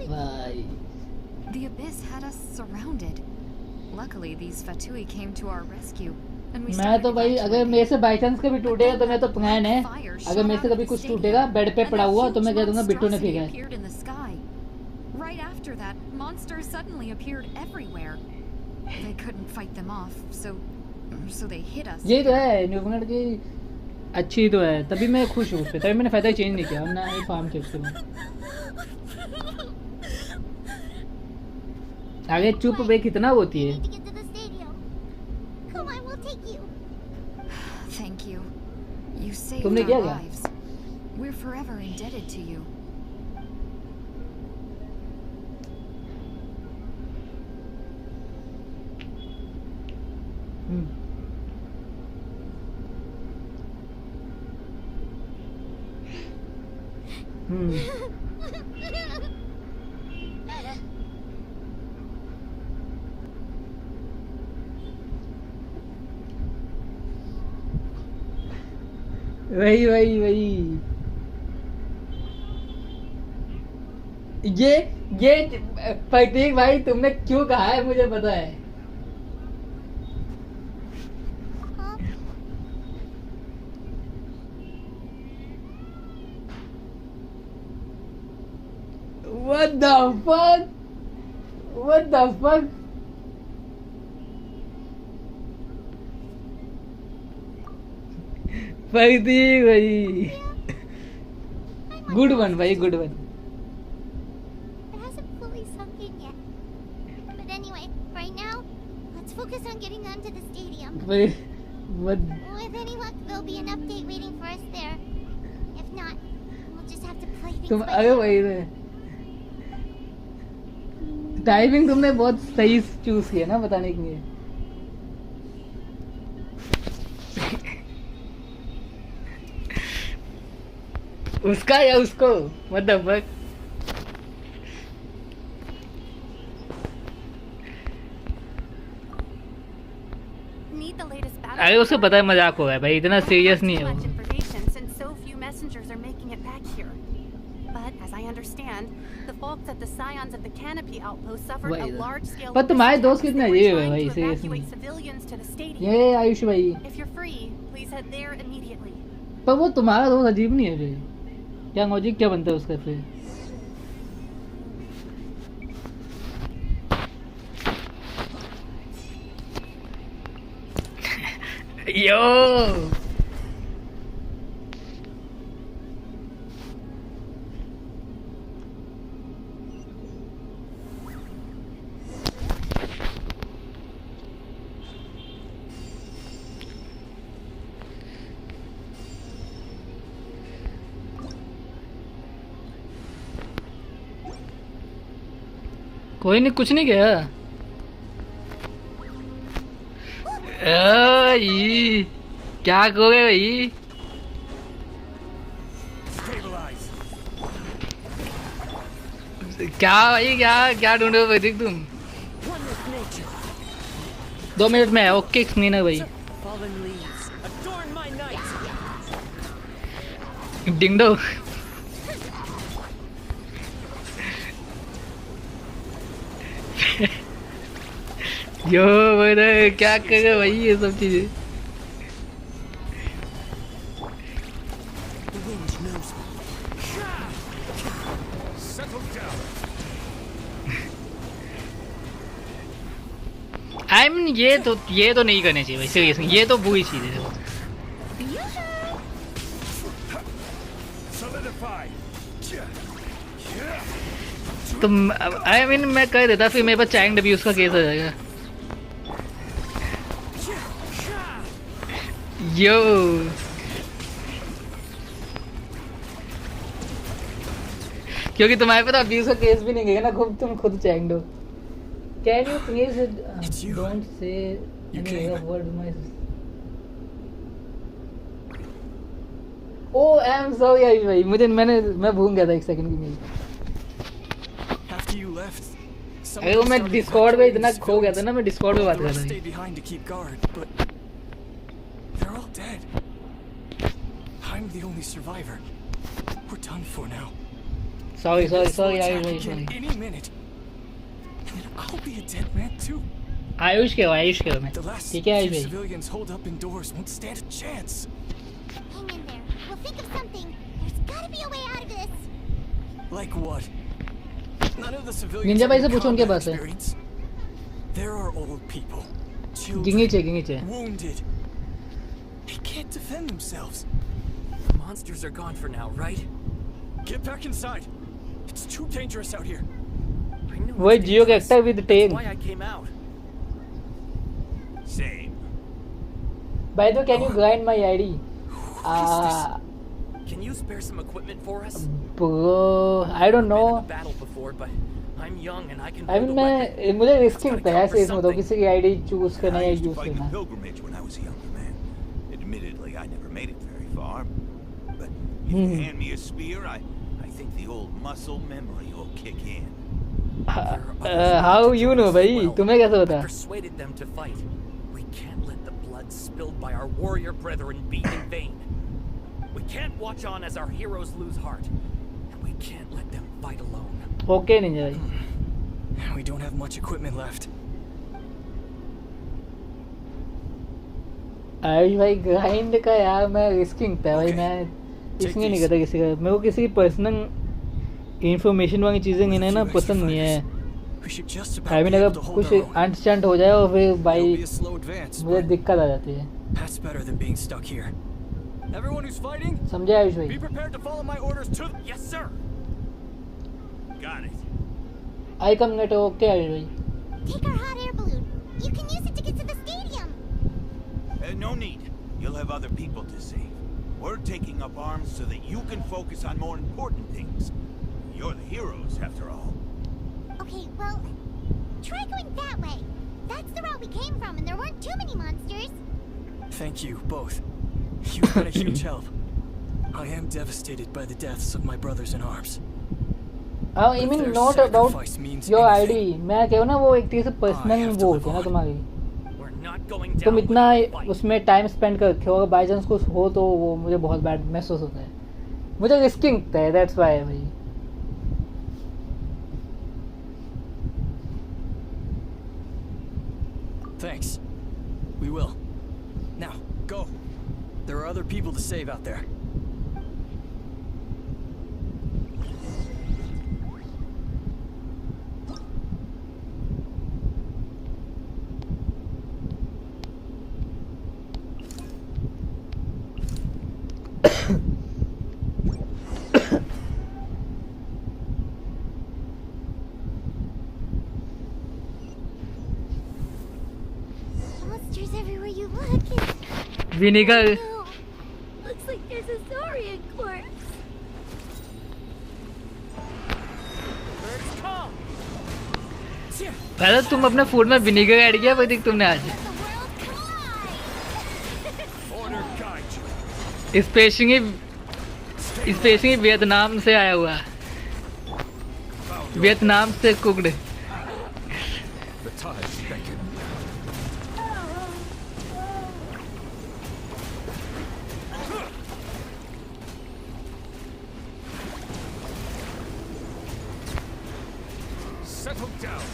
Bye. The abyss had us surrounded. Luckily, these Fatui came to our rescue. and we मैं started तो भाई अगर मेरे से by chance कभी टूटेगा तो मैं तो प्लान है fire अगर shot मेरे से out कभी of कुछ the टूटेगा stadium, बेड पे and पड़ा a हुआ तो huge मैं कह दूंगा बिट्टू ने monstrosity फेंका है appeared in the sky. Right after that, monsters suddenly appeared everywhere. They couldn't fight them off, so they hit us. यही तो है न्यूजीलैंड की अच्छी तो है तभी मैं खुश हूँ उस पर तभी मैंने फायदा चेंज नहीं किया ना ही फार्म थे उसके बाद आगे चुप बे कितना होती We है need to get to the stadium. Come on, we'll take you. Thank you. You saved तुमने our किया क्या? lives. We're forever indebted to you. वही वही वही ये प्रतीक भाई तुमने क्यों कहा है मुझे पता है What the fuck? What the fuck? प्रतीक भाई गुड वन भाई good one It hasn't fully sunk in yet. But anyway, right now, let's focus on getting onto the stadium. what With any luck, there'll be an update waiting for us there. If not, we'll just have to play things तुम by अरे ear. वही timing तुमने बहुत सही choose किया ना बताने के लिए उसका या उसको what the fuck Need the latest battle अरे उसको पता है मजाक हो रहा है भाई इतना सीरियस नहीं है much वो information since so few messengers are making it back here. But as I understand, the folks at the Scions of the Canopy outpost suffered a Wait, large scale पर तुम्हारे दोस्त कितने They were अजीब है trying भाई to serious evacuate में civilians to the stadium. ये आयुष भाई If you're free, please head there immediately. पर वो तुम्हारा दोस्त अजीब नहीं है फिर क्या लॉजिक क्या बनता है उसका फिर यो कोई नहीं कुछ नहीं किया ई क्या कहोगे भाई क्या भाई क्या क्या ढूंढ रहे हो प्रतीक तुम 2 मिनट में है ओके नहीं ना भाई Fallen leaves, adorn my night. डिंगडो यो भाई क्या कर रहे हो भाई ये सब चीजें The wind knows me. Settle down. I mean ये तो नहीं करनी चाहिए भाई सीरियसली ये तो बुरी चीज है Solidify. तुम आई मीन मैं कह देता फिर मेरे पास चाइल्ड अब्यूज का केस आ जाएगा यो क्योंकि तुम्हारे पास अब्यूज का केस भी नहीं गया ना खुद तुम खुद चाइल्ड हो can you please don't say any other word my oh I am sorry Ayush भाई मैं भूल गया था एक सेकंड की मेरी After you left, अरे वो मैं डिस्कॉर्ड में इतना खो गया था ना मैं डिस्कॉर्ड में बात कर रहा stayed था behind to keep guard, but they're all dead. I'm the only survivor. We're done for now. Sorry This will Ayush attack भाई again sorry any minute, and then I'll be a dead man too. Ayush के हो मैं. The last ठीक है Ayush few भाई. civilians holed up indoors won't stand a chance. Hang in there. We'll think of something. There's gotta be a way out of this. Like what? None of the civilians Ninja भाई have से पूछो उनके combat पास है. experience. There are old people, गिंगीचे children, wounded. They can't defend themselves. The monsters are gone for now, right? Get back inside. It's too dangerous out here. I knew it वही was Jio का dangerous. Actor with tell. That's why I came out. Same. By the way, can you grind my ID? Can you spare some equipment for us? Bro, I don't I've been in know. a battle before, but I'm young and I can I hold mean a weapon. मैं मुझे risking Gotta था count ऐसे for इसमें तो something. किसी की ID choose करना I या used to use fight the करना. pilgrimage when I was a younger man. Admittedly, I never made it very far. But if you hand me a spear, I think the old muscle memory will kick in. How you know भाई? तुम्हें कैसे I पता? persuaded them to fight. We can't let the blood spilled by our warrior brethren be in vain. We can't watch on as our heroes lose heart. And we can't let them fight alone. Okay Ninja भाई. We don't have much equipment left. Ayush भाई grind का यार मैं risking था भाई. मैं इसलिए नहीं करता किसी का. मेरे को किसी की पर्सनल इंफॉर्मेशन वाली चीज़ें गिने ना पसंद नहीं है. We should just about I mean be able अगर to hold कुछ our own. अंट हो जाए और फिर भाई It'll be a slow advance, मुझे but दिक्कत आ जाती है. that's better than being stuck here. Everyone who's fighting, समझे आयुष be भाई? prepared to follow my orders to. Yes, sir. Got it. I come get okay Ayush भाई. Take our hot air balloon. You can use it to get to the stadium. No need. You'll have other people to save. We're taking up arms so that you can focus on more important things. You're the heroes, after all. Okay, well, try going that way. That's the route we came from, and there weren't too many monsters. Thank you, both. You've been a huge help. I am devastated by the deaths of my brothers in arms. I mean not about Sacrifice means your anything. ID. मैं कहूँ ना वो एक तरह से personal have to वो live होती है ना on. तुम्हारी. We're not going down. तुम इतना without a fight. उसमें टाइम स्पेंड कर रखे हो. अगर बाई चांस कुछ हो तो वो मुझे बहुत बैड महसूस होता है. मुझे रिस्किंग था है. दैट्स व्हाई भाई. Thanks. We will. Now, go. There are other people to save out there. Monsters everywhere you look. Vinegar. Looks like there's a saurian corpse. Birds come. पहले तुम अपने फूड में विनेगर ऐड किया फिर देख तुमने आज. The world collide. Order guide you. Specially Vietnam से आया हुआ. वियतनाम से cooked. The tides beckon. Settle down.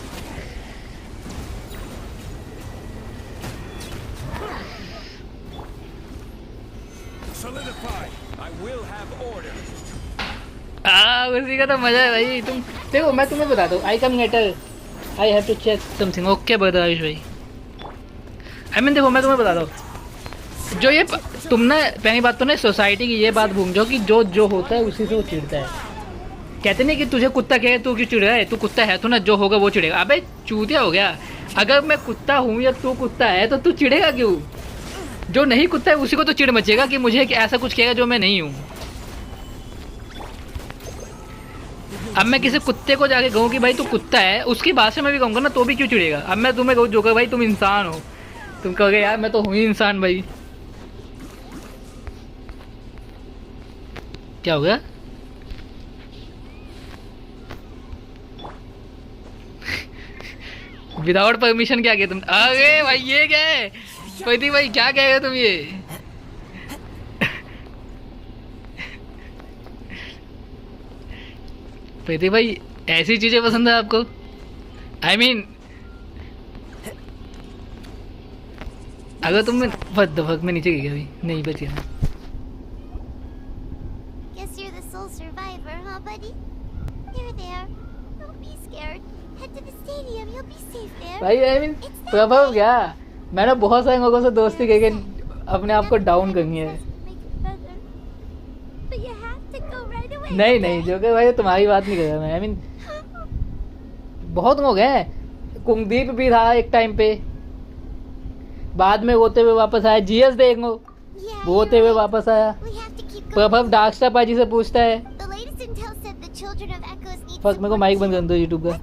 Solidify. I will have order. उसी का तो मजा है भाई. तुम देखो मैं तुम्हें बता दूं. आई कम गेटर. I have to check something. Okay बता आयुष भाई. आई मीन देखो मैं तुम्हें बता दूं. जो ये तुमने पहली बात तो ना सोसाइटी की ये बात भूल जाओ कि जो जो होता है उसी से वो चिढ़ता है. कहते नहीं कि तुझे कुत्ता कहे तू क्यों चिढ़ रहा है. तू कुत्ता है तो ना जो होगा वो चिढ़ेगा. अबे चूतिया हो गया. अगर मैं कुत्ता हूँ या तू कुत्ता है तो तू चिढ़ेगा क्यों. जो नहीं कुत्ता है उसी को तो चिढ़ मचेगा कि मुझे ऐसा कुछ कहेगा जो मैं नहीं हूँ. अब मैं किसी कुत्ते को जाके कहूँ कि भाई तू कुत्ता है, उसकी भाषा में भी कहूँगा ना तो भी क्यों चिढ़ेगा. अब मैं तुम्हें कहूँ जो कह भाई तुम इंसान हो, तुम कहोगे यार मैं तो हूँ ही इंसान भाई. क्या हो गया. विदाउट परमिशन क्या किया तुम. अरे भाई ये क्या है प्रतीक भाई, क्या कह रहे हो तुम ये. प्रतीक भाई ऐसी चीजें पसंद है आपको. आई मीन अगर तुम मैं नीचे गिर गया अभी नहीं बच गया. Guess you're the sole survivor, huh, buddy? There. Don't be scared. Head to the stadium. You'll be safe there. भाई I mean प्रभाव क्या? मैंने बहुत सारे लोगों से दोस्ती करके अपने आप को डाउन करनी है. But you have to go right away. नहीं जो कि भाई तुम्हारी बात नहीं कर रहा मैं. I mean बहुत लोग हैं. कुंगदीप भी था एक टाइम पे. बाद में होते हुए वापस आया. जीएस देख लो वो होते हुए वापस आया. प्रभाव डार्क स्टार पाजी से पूछता है. फर्स्ट मेरे को माइक बंद कर दो यूट्यूब का.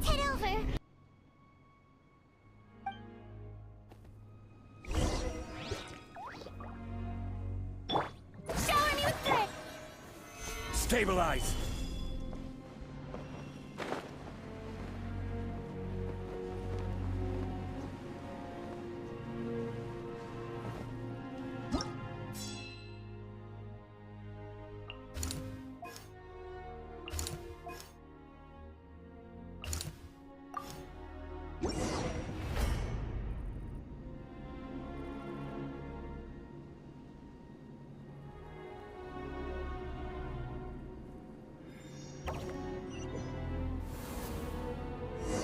Stabilize.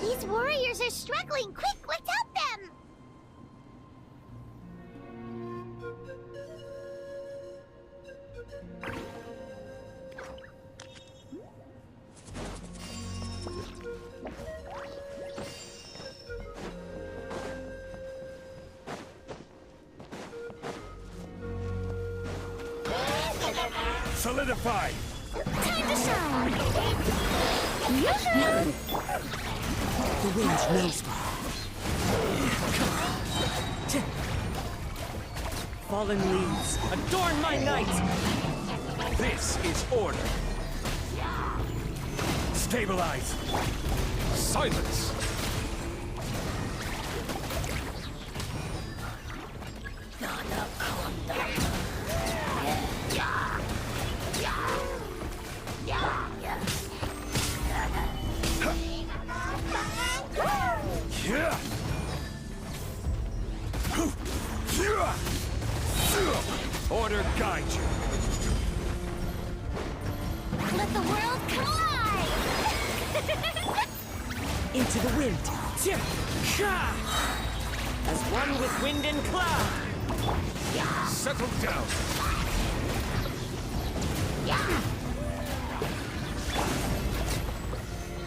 These warriors are struggling. Quick, let's help them. Solidify. Time to shine. The wind knows me. Fallen leaves, adorn my night! This is order. Stabilize. Silence. Order guide you. Let the world collide. Into the wind. As one with wind and cloud. Settle down.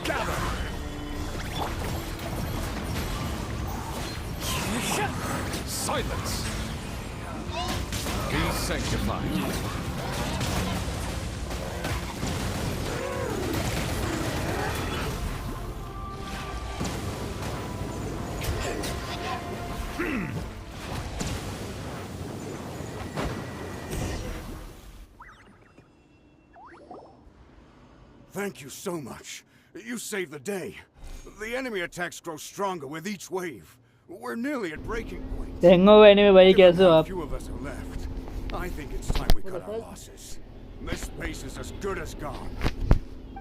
Gather. Silence. Be sanctified. Thank you so much. You saved the day. The enemy attacks grow stronger with each wave. We're nearly at breaking point. Few of us are left. I think it's time we cut our losses. This base is as good as gone.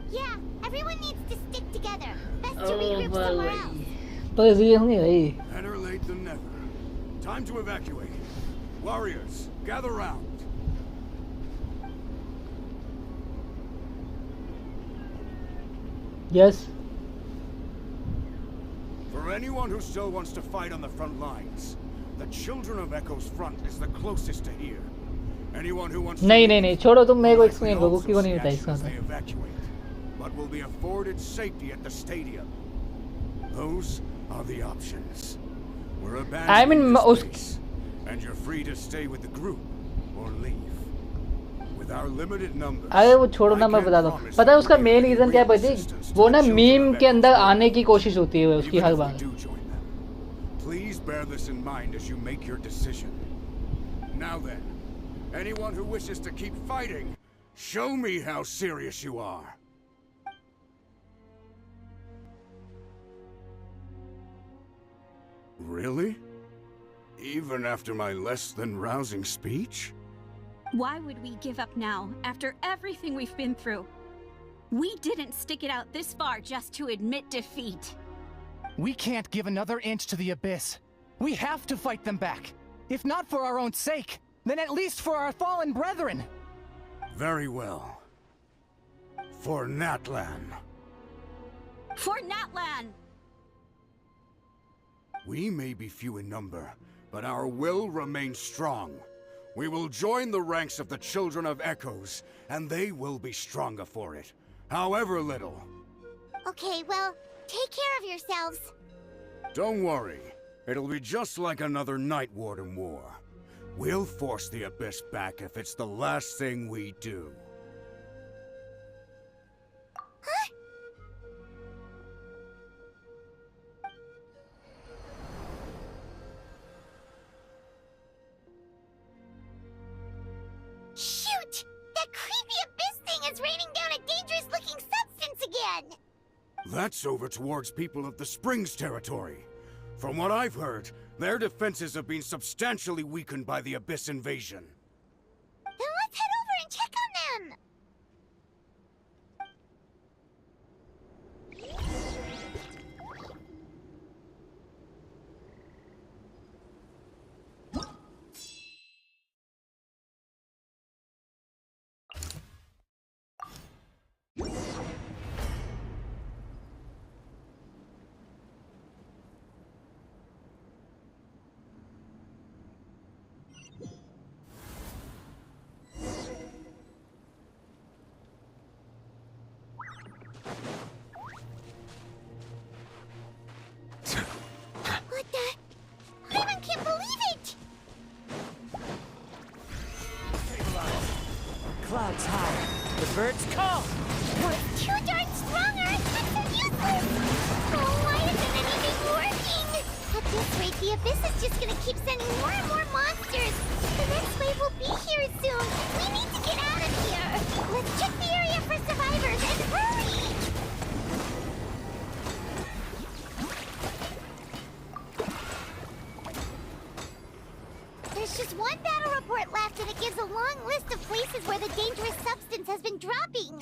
Yeah, everyone needs to stick together. Best to regroup somewhere else. Better late than never. Time to evacuate. Warriors, gather round. Yes. For anyone who still wants to fight on the front lines, the Children of Echo's front is the closest to here. Anyone who wants नहीं छोड़ो तुम मेरे को explain करो क्यों नहीं होता इसका they evacuate, but will be afforded safety at the stadium. Those are the options. We're abandoning this place, and you're free to stay with the group or leave. With our limited numbers, अरे वो छोड़ो ना मैं बता दूं. पता है उसका मेन रीजन क्या है भाई? वो ना मीम के अंदर आने की कोशिश होती है उसकी हर बार. Please bear this in mind as you make your decision. Now then, anyone who wishes to keep fighting, show me how serious you are. Really? Even after my less than rousing speech? Why would we give up now, after everything we've been through? We didn't stick it out this far just to admit defeat. We can't give another inch to the Abyss. We have to fight them back. If not for our own sake, then at least for our fallen brethren. Very well. For Natlan. For Natlan! We may be few in number, but our will remains strong. We will join the ranks of the Children of Echoes, and they will be stronger for it, however little. Okay, well, take care of yourselves. Don't worry. It'll be just like another Night Warden war. We'll force the Abyss back if it's the last thing we do. Huh? Shoot! That creepy Abyss thing is raining down a dangerous-looking substance again! That's over towards people of the Springs territory. From what I've heard, their defenses have been substantially weakened by the Abyss invasion. Then let's head over and check on them! What the? I even can't believe it! Clouds high. The birds call. Well, it's too darn strong, Earth! I'm so useless! Oh, why isn't anything working? At this rate, the Abyss is just gonna keep sending more and more monsters! The next wave will be here soon! We need to get out of here! Let's check the area for survivors, and hurry! There's just one battle report left, and it gives a long list of places where the dangerous substance has been dropping.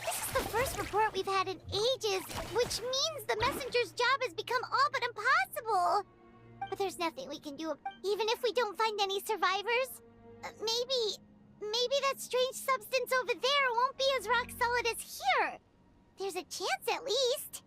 This is the first report we've had in ages, which means the messenger's job has become all but impossible. But there's nothing we can do, even if we don't find any survivors. Maybe that strange substance over there won't be as rock solid as here. There's a chance at least.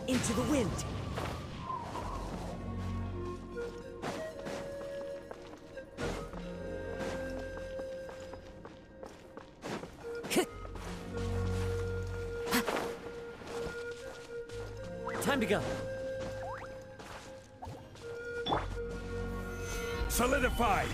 Into the wind. Time to go. Solidified!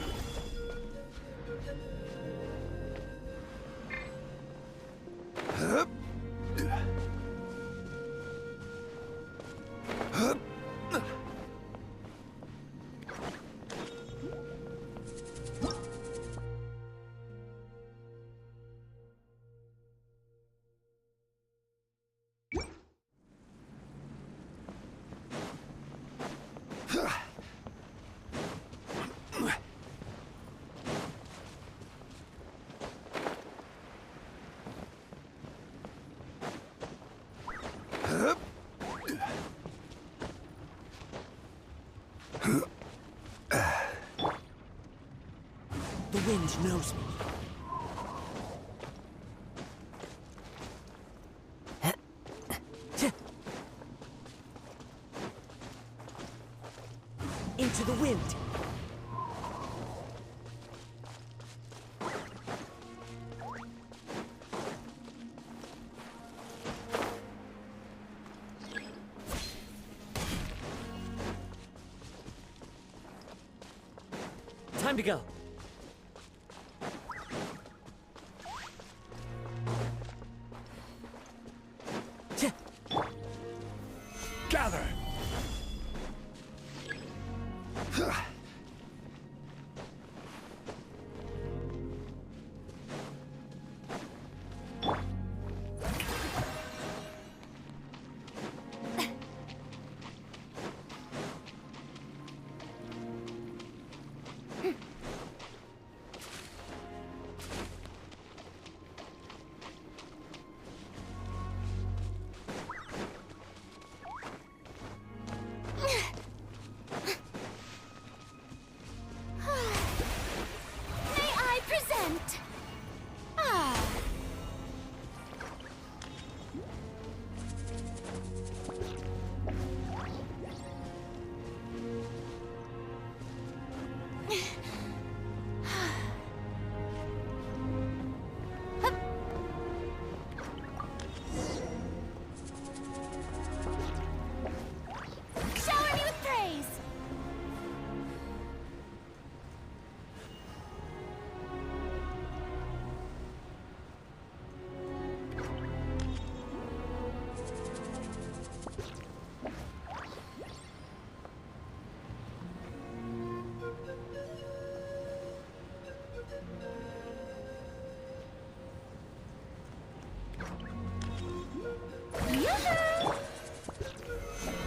wind knows me. Into the wind. Time to go. Gather!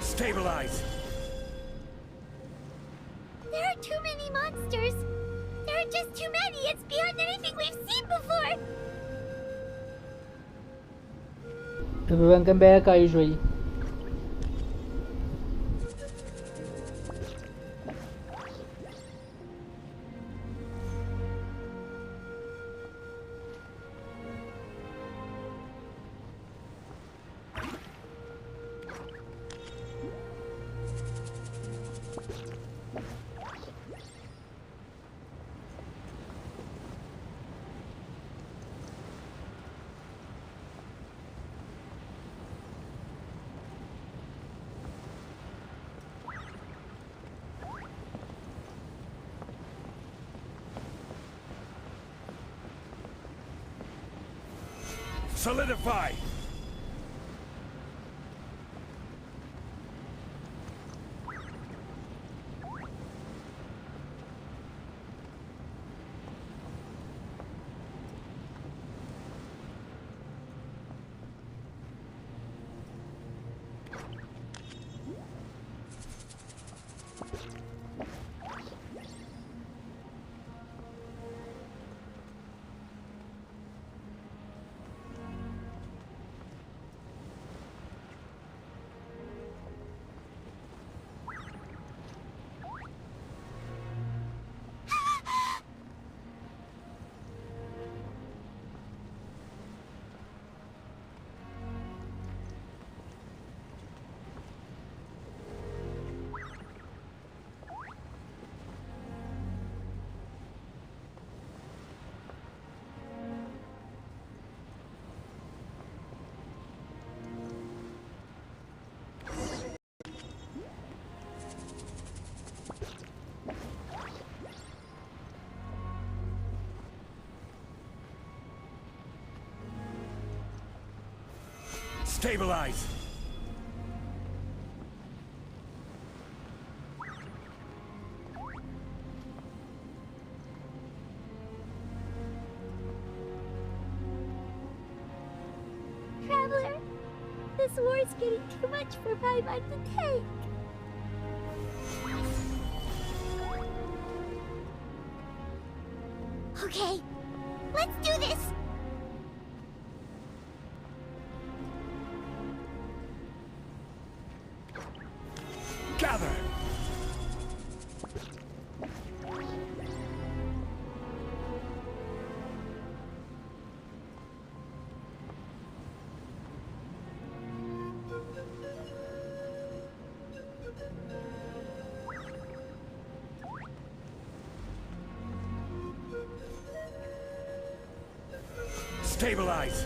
Stabilize! There are too many monsters. There are just too many. It's beyond anything we've seen before. Welcome back, Ayushwari. Solidify! Stabilize! Traveler, this war is getting too much for my mind to take. Okay, let's do this! Gather! Stabilize!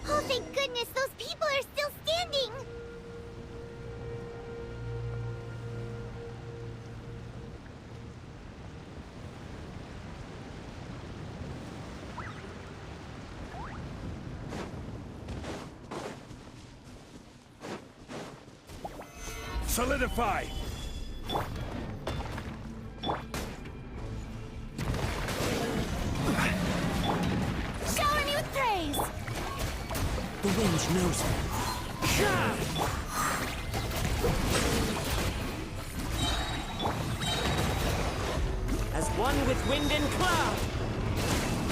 Oh, thank goodness, those people are still standing! Solidify! Shower me with praise! The wind knows me. As one with wind and cloud,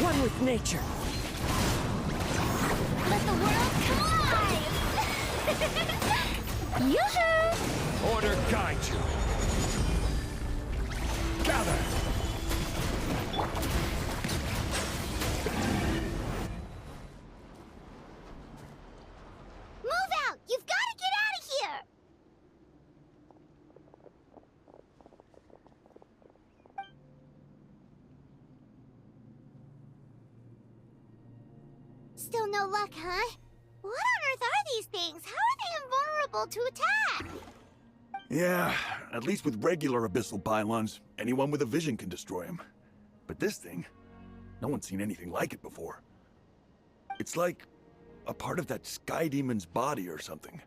one with nature. Let the world come alive! Yoo-hoo! Order guide you. Gather! Move out! You've got to get out of here! Still no luck, huh? What on earth are these things? How are they invulnerable to attack? Yeah, at least with regular abyssal pylons, anyone with a vision can destroy them. But this thing, no one's seen anything like it before. It's like a part of that sky demon's body or something.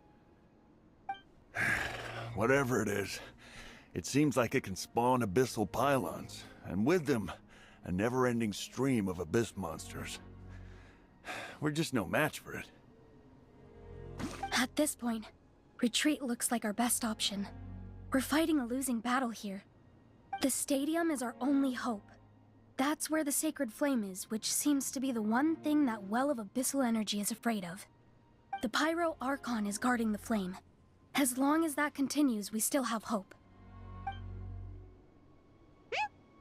Whatever it is, it seems like it can spawn abyssal pylons, and with them, a never-ending stream of abyss monsters. We're just no match for it. At this point, retreat looks like our best option. We're fighting a losing battle here. The stadium is our only hope. That's where the sacred flame is, which seems to be the one thing that well of abyssal energy is afraid of. The pyro Archon is guarding the flame. As long as that continues, we still have hope.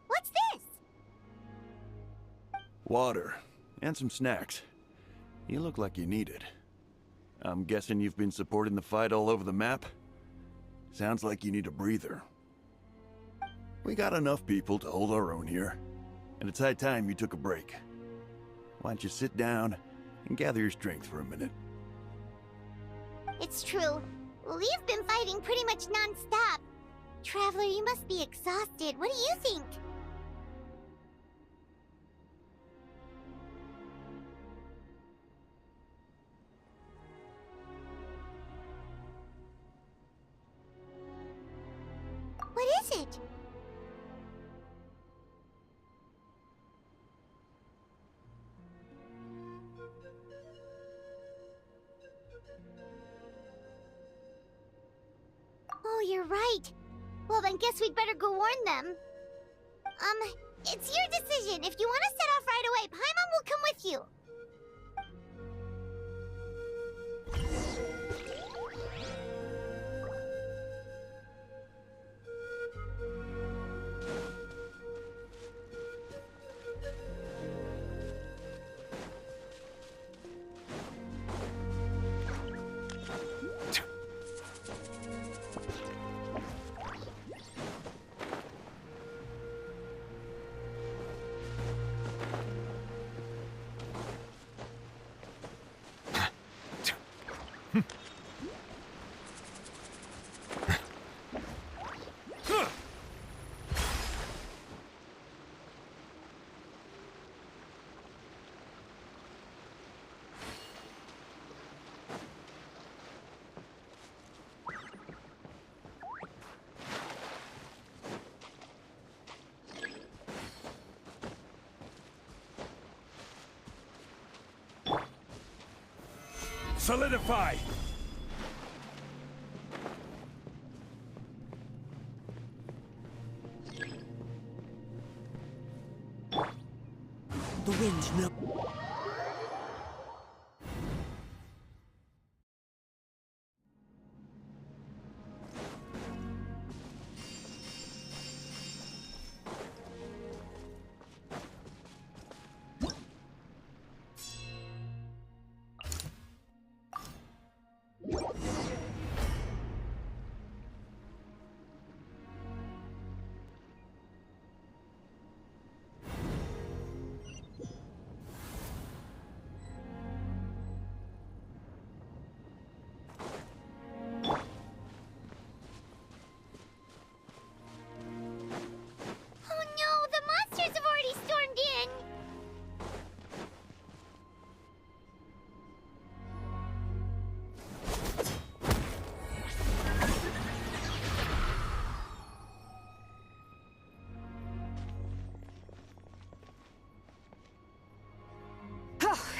What's this? Water, and some snacks. You look like you need it. I'm guessing you've been supporting the fight all over the map? Sounds like you need a breather. We got enough people to hold our own here, and it's high time you took a break. Why don't you sit down and gather your strength for a minute? It's true. We've been fighting pretty much non-stop. Traveler, you must be exhausted. What do you think? What is it? Oh, you're right. Well, then guess we'd better go warn them. It's your decision. If you want to set off right away, Paimon will come with you. Solidify! The wind knows.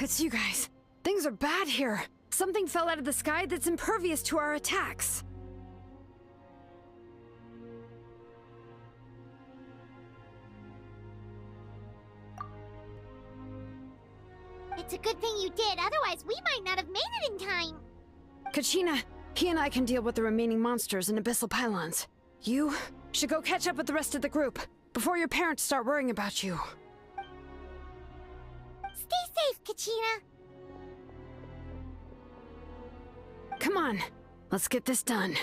it's you guys. Things are bad here. Something fell out of the sky that's impervious to our attacks. It's a good thing you did, otherwise we might not have made it in time. Kachina, he and I can deal with the remaining monsters and abyssal pylons. You should go catch up with the rest of the group before your parents start worrying about you. Stay safe, Kachina. Come on, let's get this done.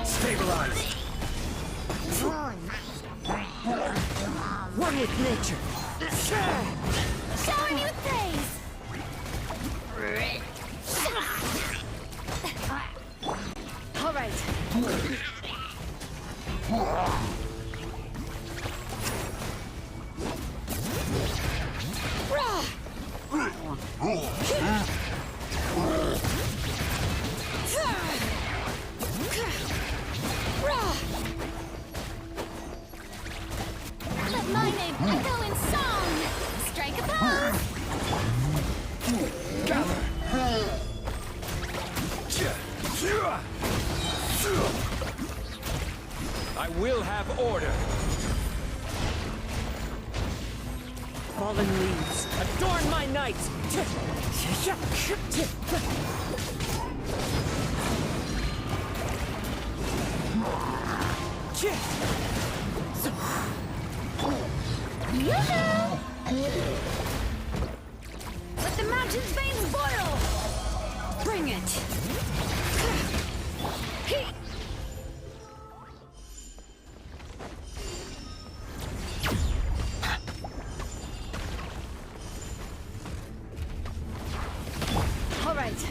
Stabilize. One with nature. Show her new praise. All right. Let my name echo in song. Strike a pose. I will have order. Fallen leaves, adorn my night! Let the mountain's veins boil! Bring it! All right.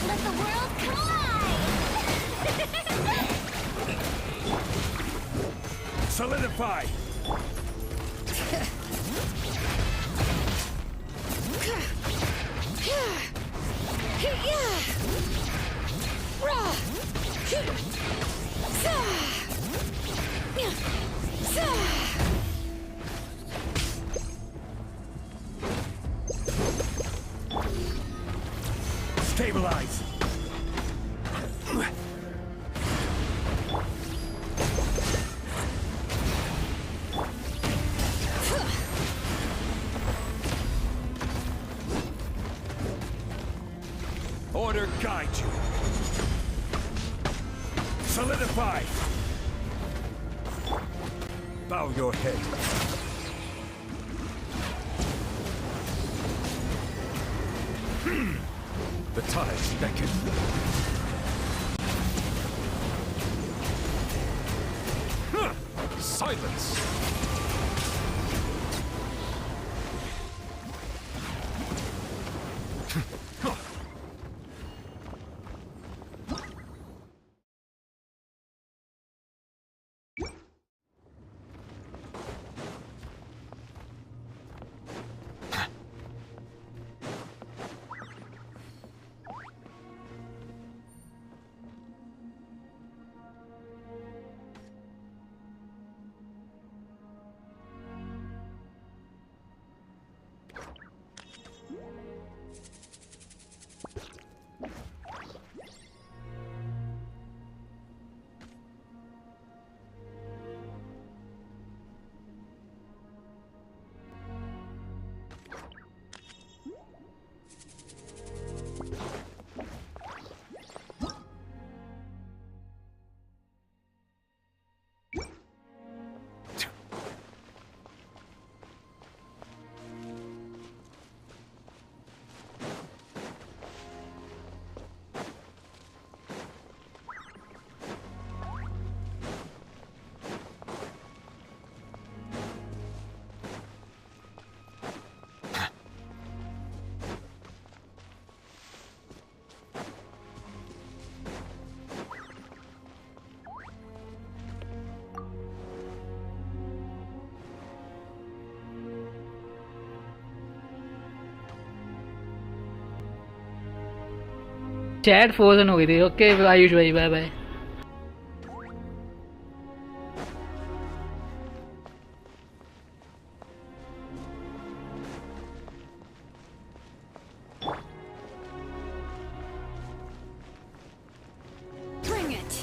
Let the world collide. Solidify. Stabilize. Order guide you. Solidify. Bow your head. The tides beckon. Silence! Chat frozen हो गई थी। Okay Ayush भाई, bye bye. Bring it.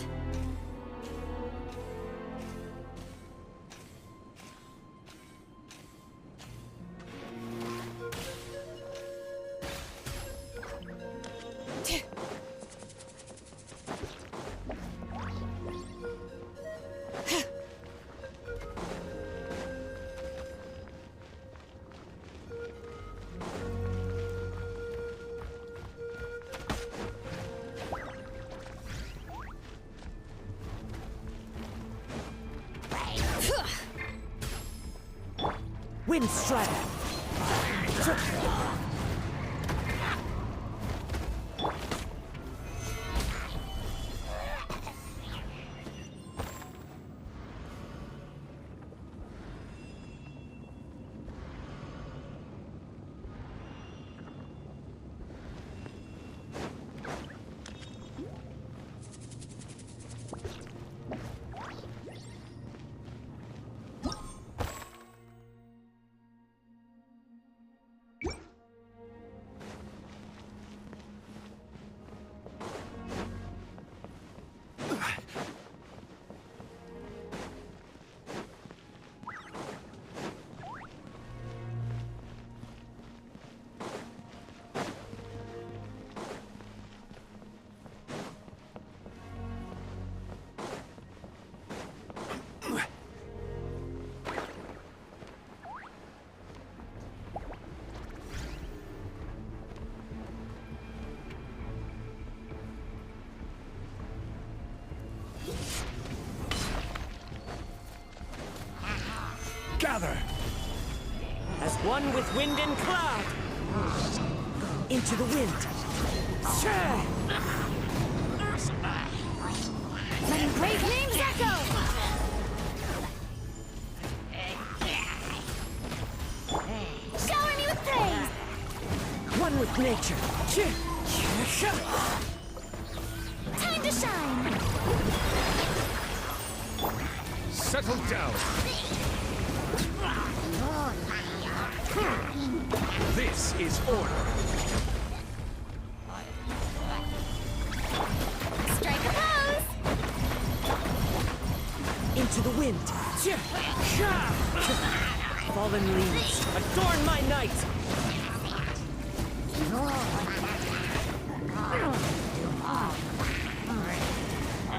Wind Strider. Gather! As one with wind and cloud. Into the wind. Letting brave names echo! Shower me with praise! One with nature. Time to shine! Settle down. This is order. Strike a pose! Into the wind. Fallen leaves, adorn my night.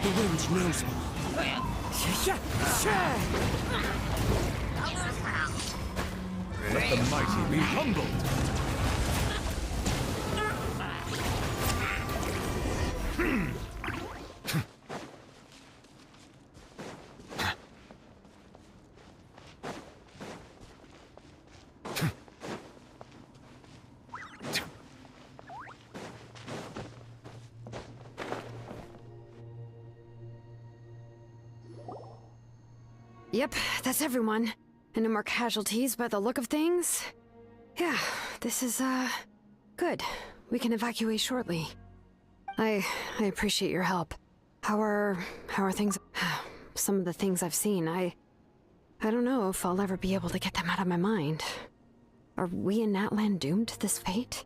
The wind knows me. Let the mighty be humbled. Yep, that's everyone. And no more casualties by the look of things. Yeah, this is, good. We can evacuate shortly. I appreciate your help. How are things? Some of the things I've seen, I don't know if I'll ever be able to get them out of my mind. Are we in Natlan doomed to this fate?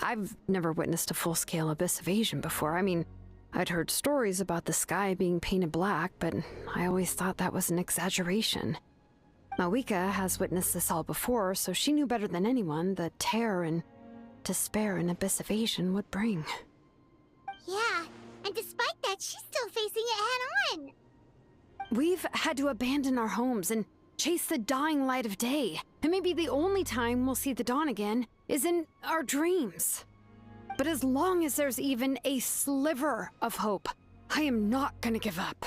I've never witnessed a full-scale abyss invasion before. I mean, I'd heard stories about the sky being painted black, but I always thought that was an exaggeration. Mawika has witnessed this all before, so she knew better than anyone the terror and despair an abyss invasion would bring. Yeah, and despite that, she's still facing it head-on. We've had to abandon our homes and chase the dying light of day, and maybe the only time we'll see the dawn again is in our dreams. But as long as there's even a sliver of hope, I am not gonna give up.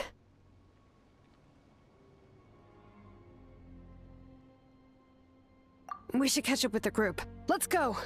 We should catch up with the group. Let's go!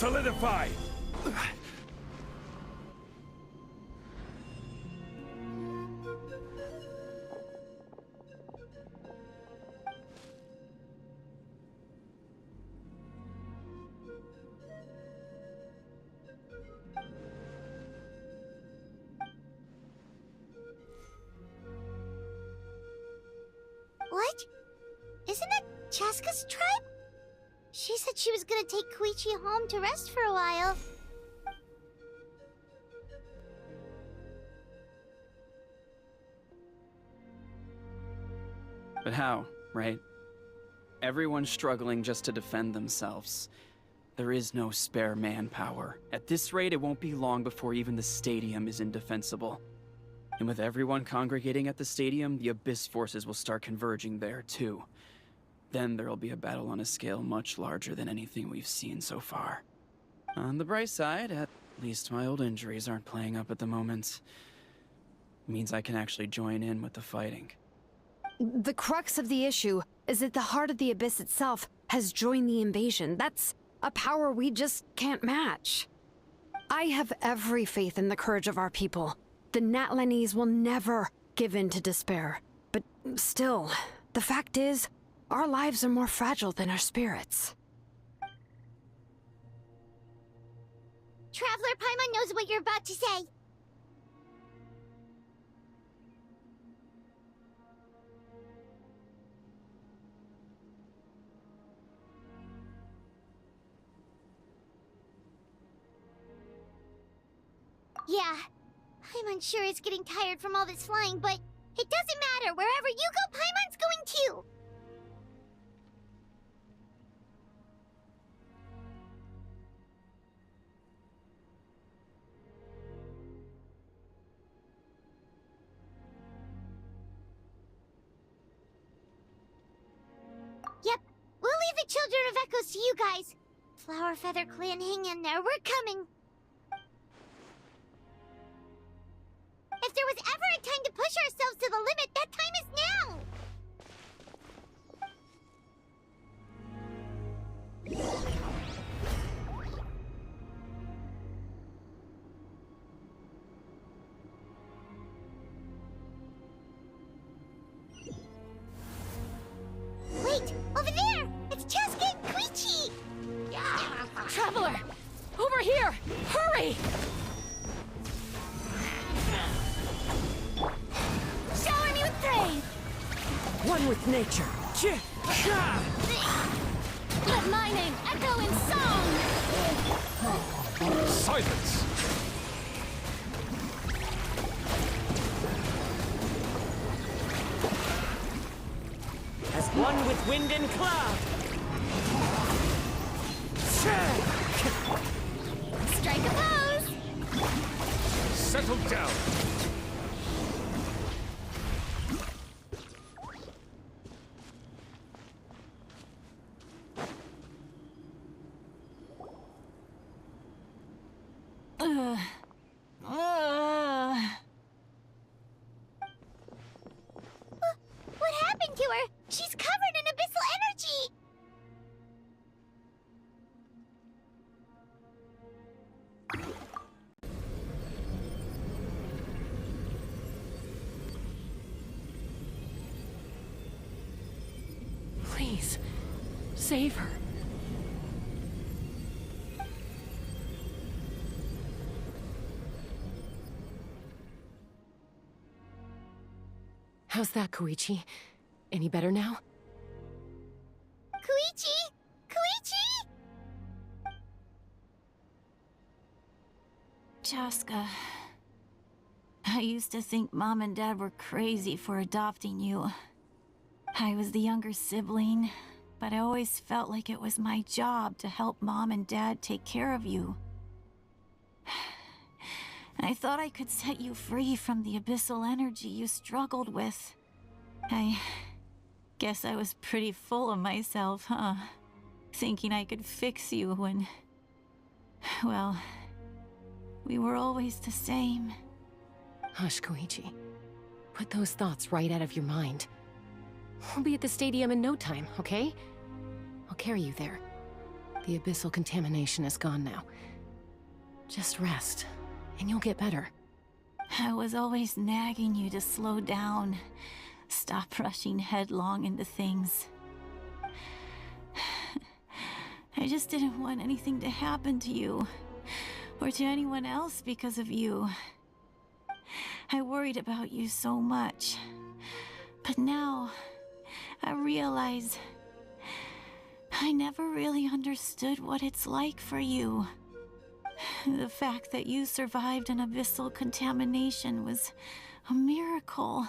Solidify! What? Isn't that Chaska's tribe? She said she was gonna take Koichi home to rest for a while. But how, right? Everyone's struggling just to defend themselves. There is no spare manpower. At this rate, it won't be long before even the stadium is indefensible. And with everyone congregating at the stadium, the Abyss forces will start converging there, too. Then there'll be a battle on a scale much larger than anything we've seen so far. On the bright side, at least my old injuries aren't playing up at the moment. Means I can actually join in with the fighting. The crux of the issue is that the heart of the Abyss itself has joined the invasion. That's a power we just can't match. I have every faith in the courage of our people. The Natlanese will never give in to despair. But still, the fact is, our lives are more fragile than our spirits. Traveler Paimon knows what you're about to say. Yeah, I'm unsure it's getting tired from all this flying, but it doesn't matter. Wherever you go, Paimon's going too. Yep, we'll leave the Children of Echoes to you guys. Flower Feather Clan, hang in there. We're coming. If there was ever a time to push ourselves to the limit, that time is now! Wait! Over there! It's Chaska and Koichi! Traveler! Over here! Hurry! Shower me with praise! One with nature. Let my name echo in song! Silence! As one with wind and cloud! Strike a pose! Settle down! What happened to her? She's covered in abyssal energy! Please, save her. How's that, Koichi? Any better now? Koichi! Koichi! Chaska, I used to think Mom and Dad were crazy for adopting you. I was the younger sibling, but I always felt like it was my job to help Mom and Dad take care of you. I thought I could set you free from the abyssal energy you struggled with. I guess I was pretty full of myself, huh? Thinking I could fix you when... well, we were always the same. Hush, Koichi. Put those thoughts right out of your mind. We'll be at the stadium in no time, okay? I'll carry you there. The abyssal contamination is gone now. Just rest, and you'll get better. I was always nagging you to slow down. Stop rushing headlong into things. I just didn't want anything to happen to you, or to anyone else because of you. I worried about you so much. But now, I realize I never really understood what it's like for you. The fact that you survived an abyssal contamination was a miracle.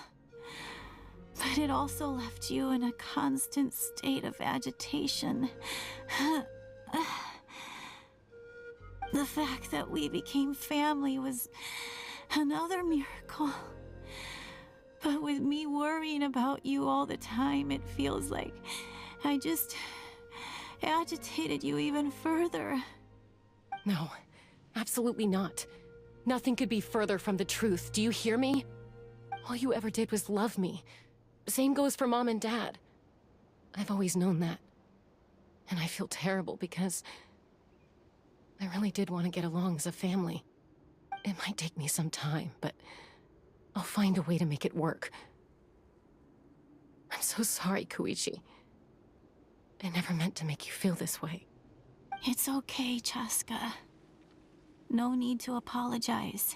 But it also left you in a constant state of agitation. The fact that we became family was another miracle. But with me worrying about you all the time, it feels like I just agitated you even further. No, absolutely not. Nothing could be further from the truth. Do you hear me? All you ever did was love me. Same goes for Mom and Dad. I've always known that. And I feel terrible because I really did want to get along as a family. It might take me some time, but I'll find a way to make it work. I'm so sorry, Koichi. I never meant to make you feel this way. It's okay, Chaska. No need to apologize.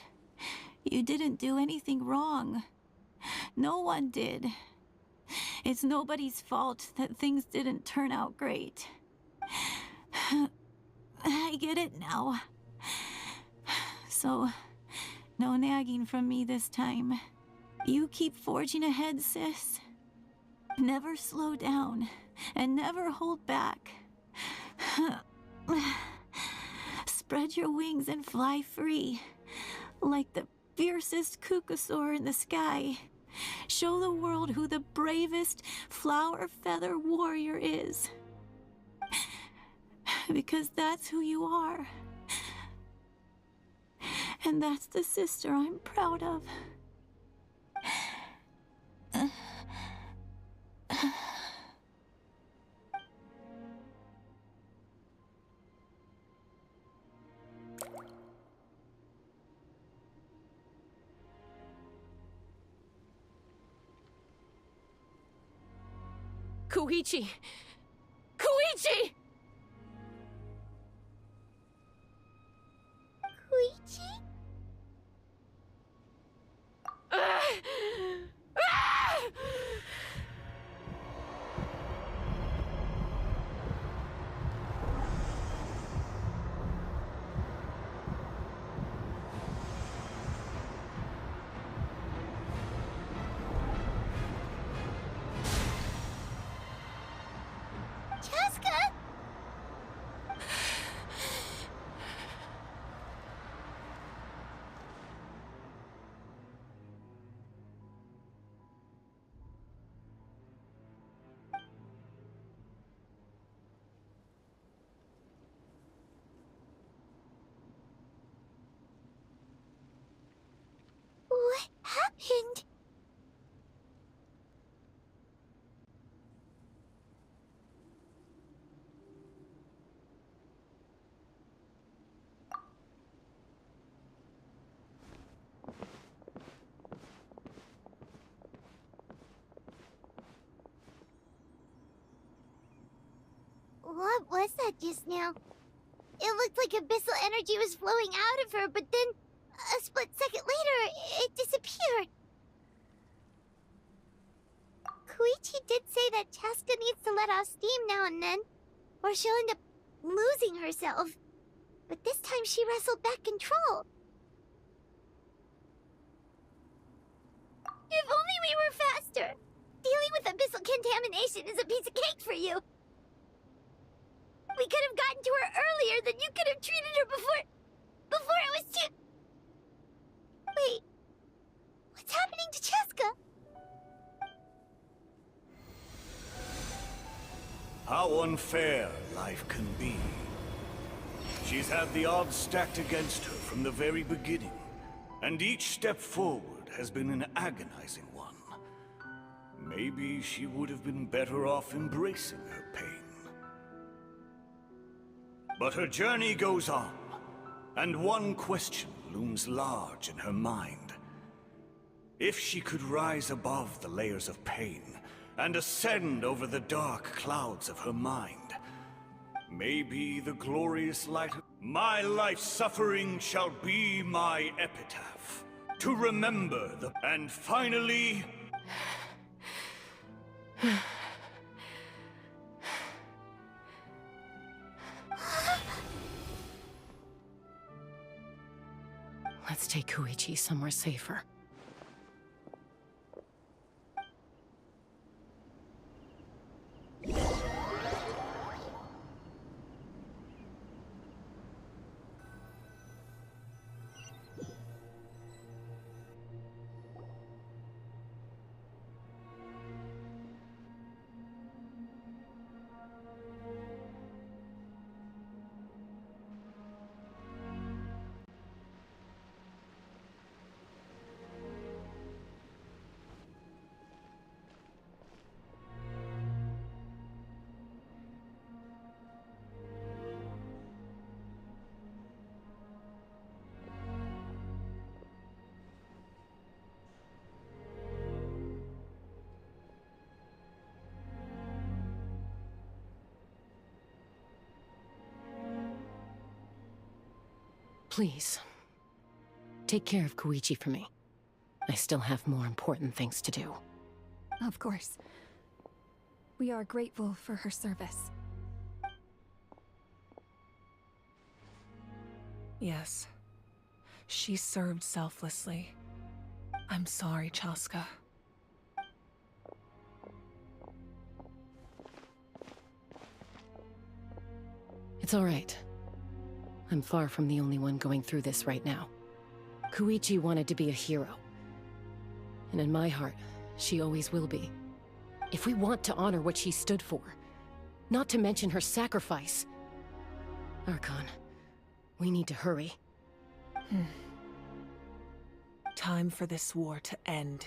You didn't do anything wrong. No one did. It's nobody's fault that things didn't turn out great. I get it now. So, no nagging from me this time. You keep forging ahead, sis. Never slow down, and never hold back. Spread your wings and fly free, like the fiercest kukasaur in the sky. Show the world who the bravest flower feather warrior is. Because that's who you are. And that's the sister I'm proud of. Koichi! Koichi! Koichi? Chaska? What happened? What was that just now? It looked like abyssal energy was flowing out of her, but then a split second later, it disappeared. Koichi did say that Chaska needs to let off steam now and then, or she'll end up losing herself. But this time she wrestled back control. If only we were faster! Dealing with abyssal contamination is a piece of cake for you. We could have gotten to her earlier, then you could have treated her before it was too... Wait, what's happening to Chaska? How unfair life can be. She's had the odds stacked against her from the very beginning, and each step forward has been an agonizing one. Maybe she would have been better off embracing her pain. But her journey goes on, and one question looms large in her mind. If she could rise above the layers of pain and ascend over the dark clouds of her mind, maybe the glorious light of my life's suffering shall be my epitaph, to remember the... And finally... Let's take Koichi somewhere safer. Please, take care of Koichi for me. I still have more important things to do. Of course. We are grateful for her service. Yes. She served selflessly. I'm sorry, Chaska. It's all right. I'm far from the only one going through this right now. Koichi wanted to be a hero. And in my heart, she always will be. If we want to honor what she stood for, not to mention her sacrifice... Archon, we need to hurry. Time for this war to end.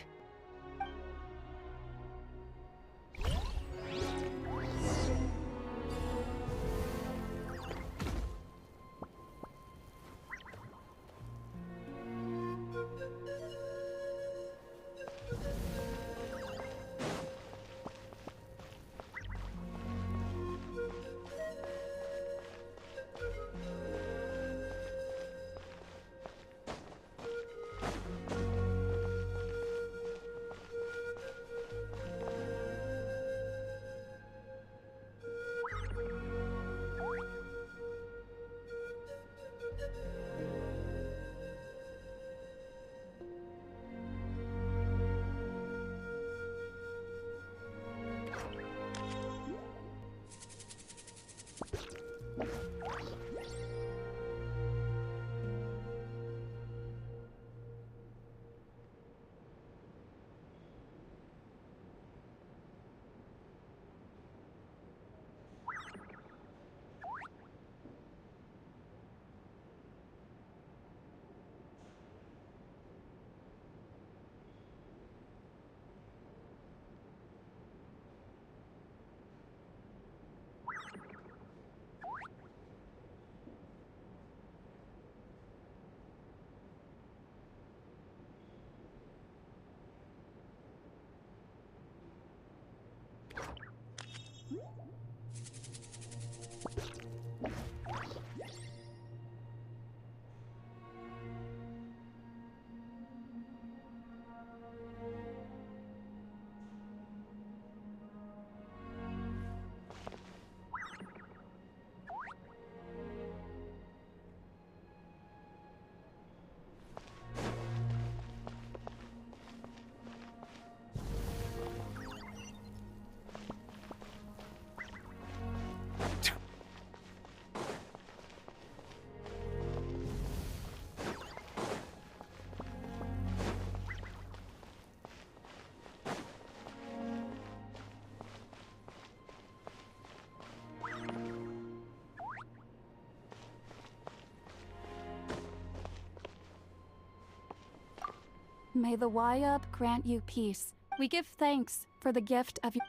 May the Wayub grant you peace. We give thanks for the gift of your...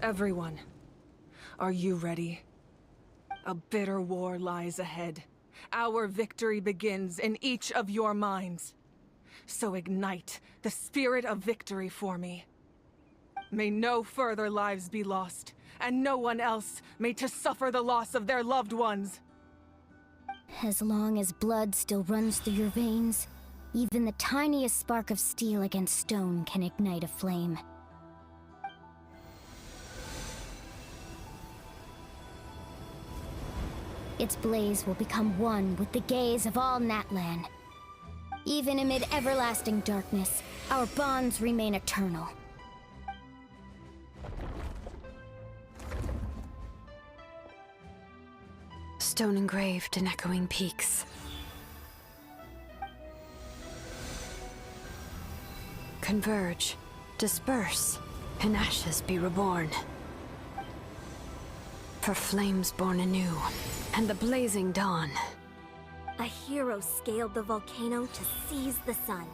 Everyone, are you ready? A bitter war lies ahead. Our victory begins in each of your minds. So ignite the spirit of victory for me. May no further lives be lost, and no one else may to suffer the loss of their loved ones. As long as blood still runs through your veins, even the tiniest spark of steel against stone can ignite a flame. Its blaze will become one with the gaze of all Natlan. Even amid everlasting darkness, our bonds remain eternal. Stone engraved in echoing peaks. Converge, disperse, and ashes be reborn. For flames born anew, and the blazing dawn. A hero scaled the volcano to seize the sun.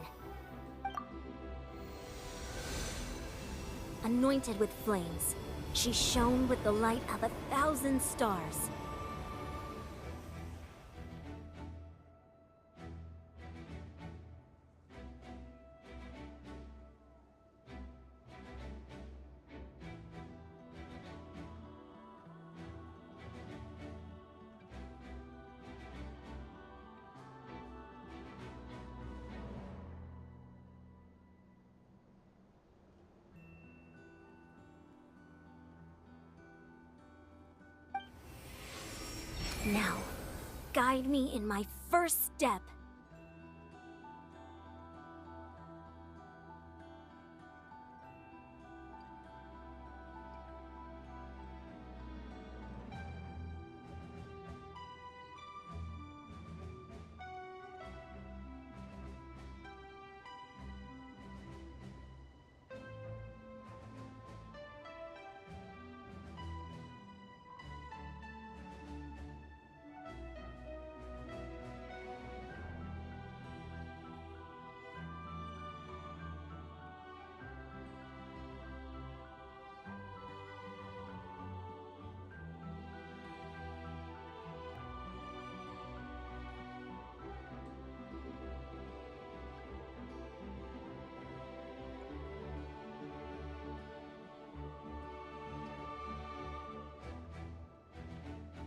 Anointed with flames, she shone with the light of 1,000 stars. Now, guide me in my first step.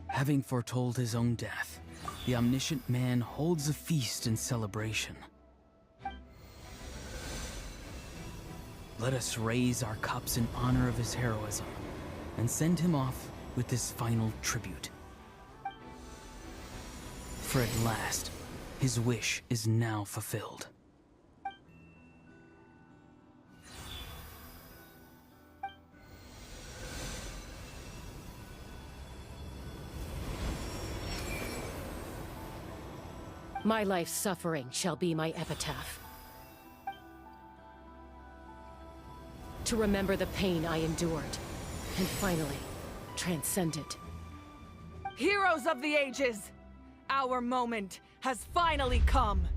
Having foretold his own death, the omniscient man holds a feast in celebration. Let us raise our cups in honor of his heroism and send him off with this final tribute. For at last, his wish is now fulfilled. My life's suffering shall be my epitaph. To remember the pain I endured, and finally, transcend it. Heroes of the ages! Our moment has finally come!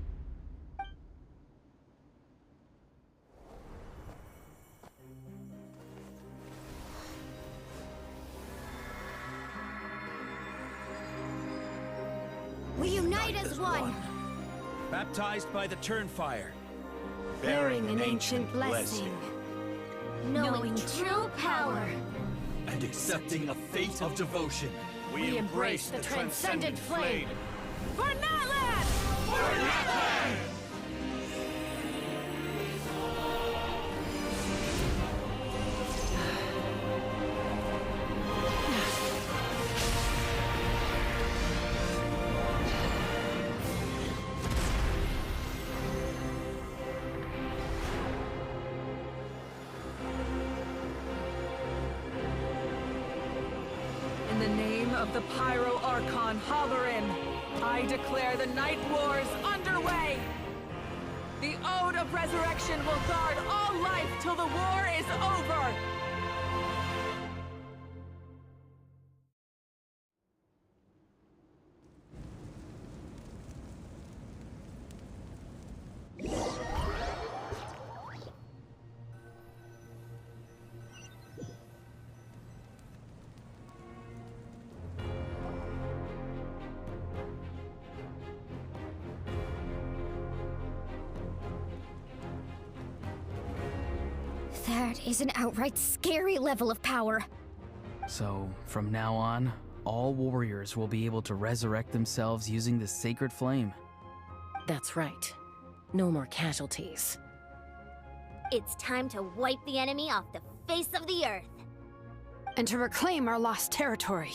We unite as one! Baptized by the Turnfire. Bearing an ancient blessing. Knowing true power. And accepting a fate of devotion. We embrace the transcendent flame. For Natlan! For Natlan! In the name of the Pyro Archon Halloran, I declare the Night Wars underway! The Ode of Resurrection will guard all life till the war is over! That is an outright scary level of power. So, from now on, all warriors will be able to resurrect themselves using the sacred flame. That's right. No more casualties. It's time to wipe the enemy off the face of the earth. And to reclaim our lost territory.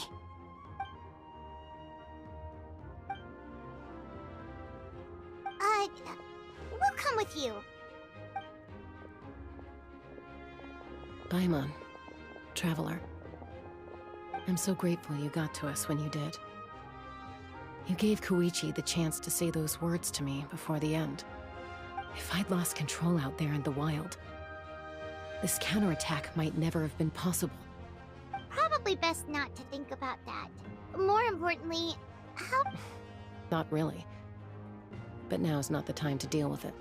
We'll come with you. Paimon, traveler. I'm so grateful you got to us when you did. You gave Koichi the chance to say those words to me before the end. If I'd lost control out there in the wild, this counterattack might never have been possible. Probably best not to think about that. More importantly, how... Not really. But now's not the time to deal with it.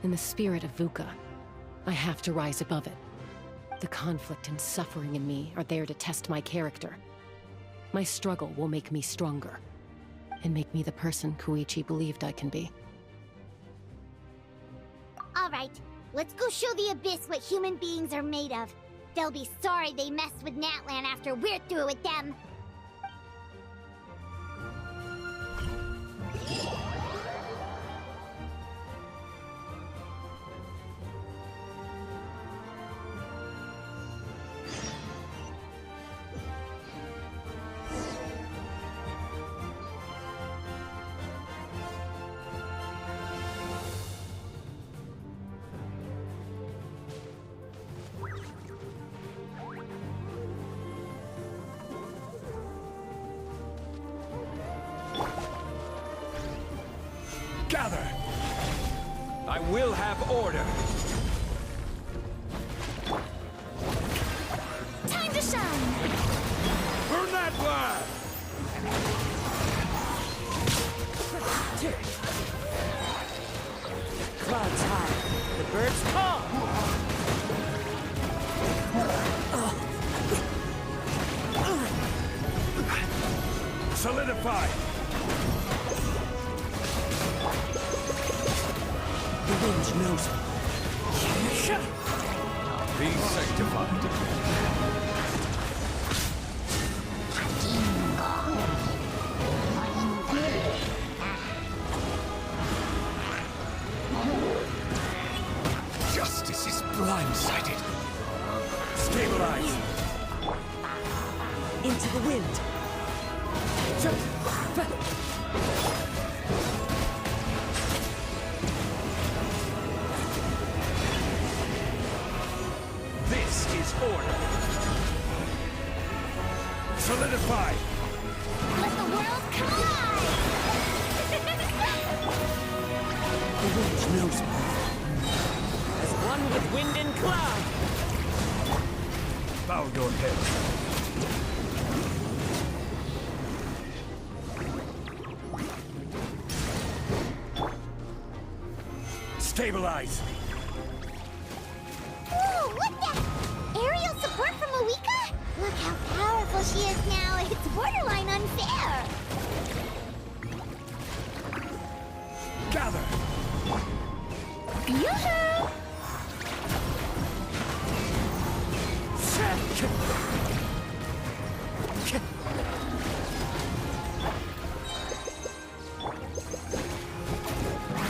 In the spirit of VUCA, I have to rise above it. The conflict and suffering in me are there to test my character. My struggle will make me stronger, and make me the person Koichi believed I can be. Alright, let's go show the Abyss what human beings are made of. They'll be sorry they messed with Natlan after we're through with them. Gather! I will have order! Time to shine! Burn that fire! Clouds high, the birds call! Solidify! The wind knows me. Be sanctified. Justice is blindsided. Stabilize! Into the wind! This is order! Solidify! Let the world come alive! The wind knows me. As one with wind and cloud! Bow your head. Stabilize! Ooh, look that! Aerial support from Awika? Look how powerful she is now. It's borderline unfair. Gather! Yoo-hoo!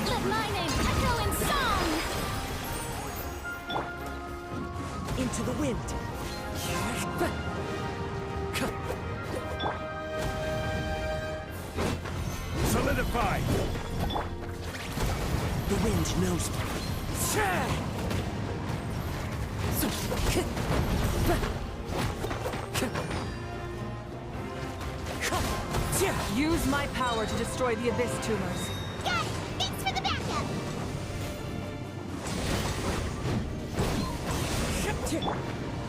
Let my name echo in song! Into the wind! Solidify! The wind knows me. Use my power to destroy the Abyss tumors. Got it! Thanks for the backup!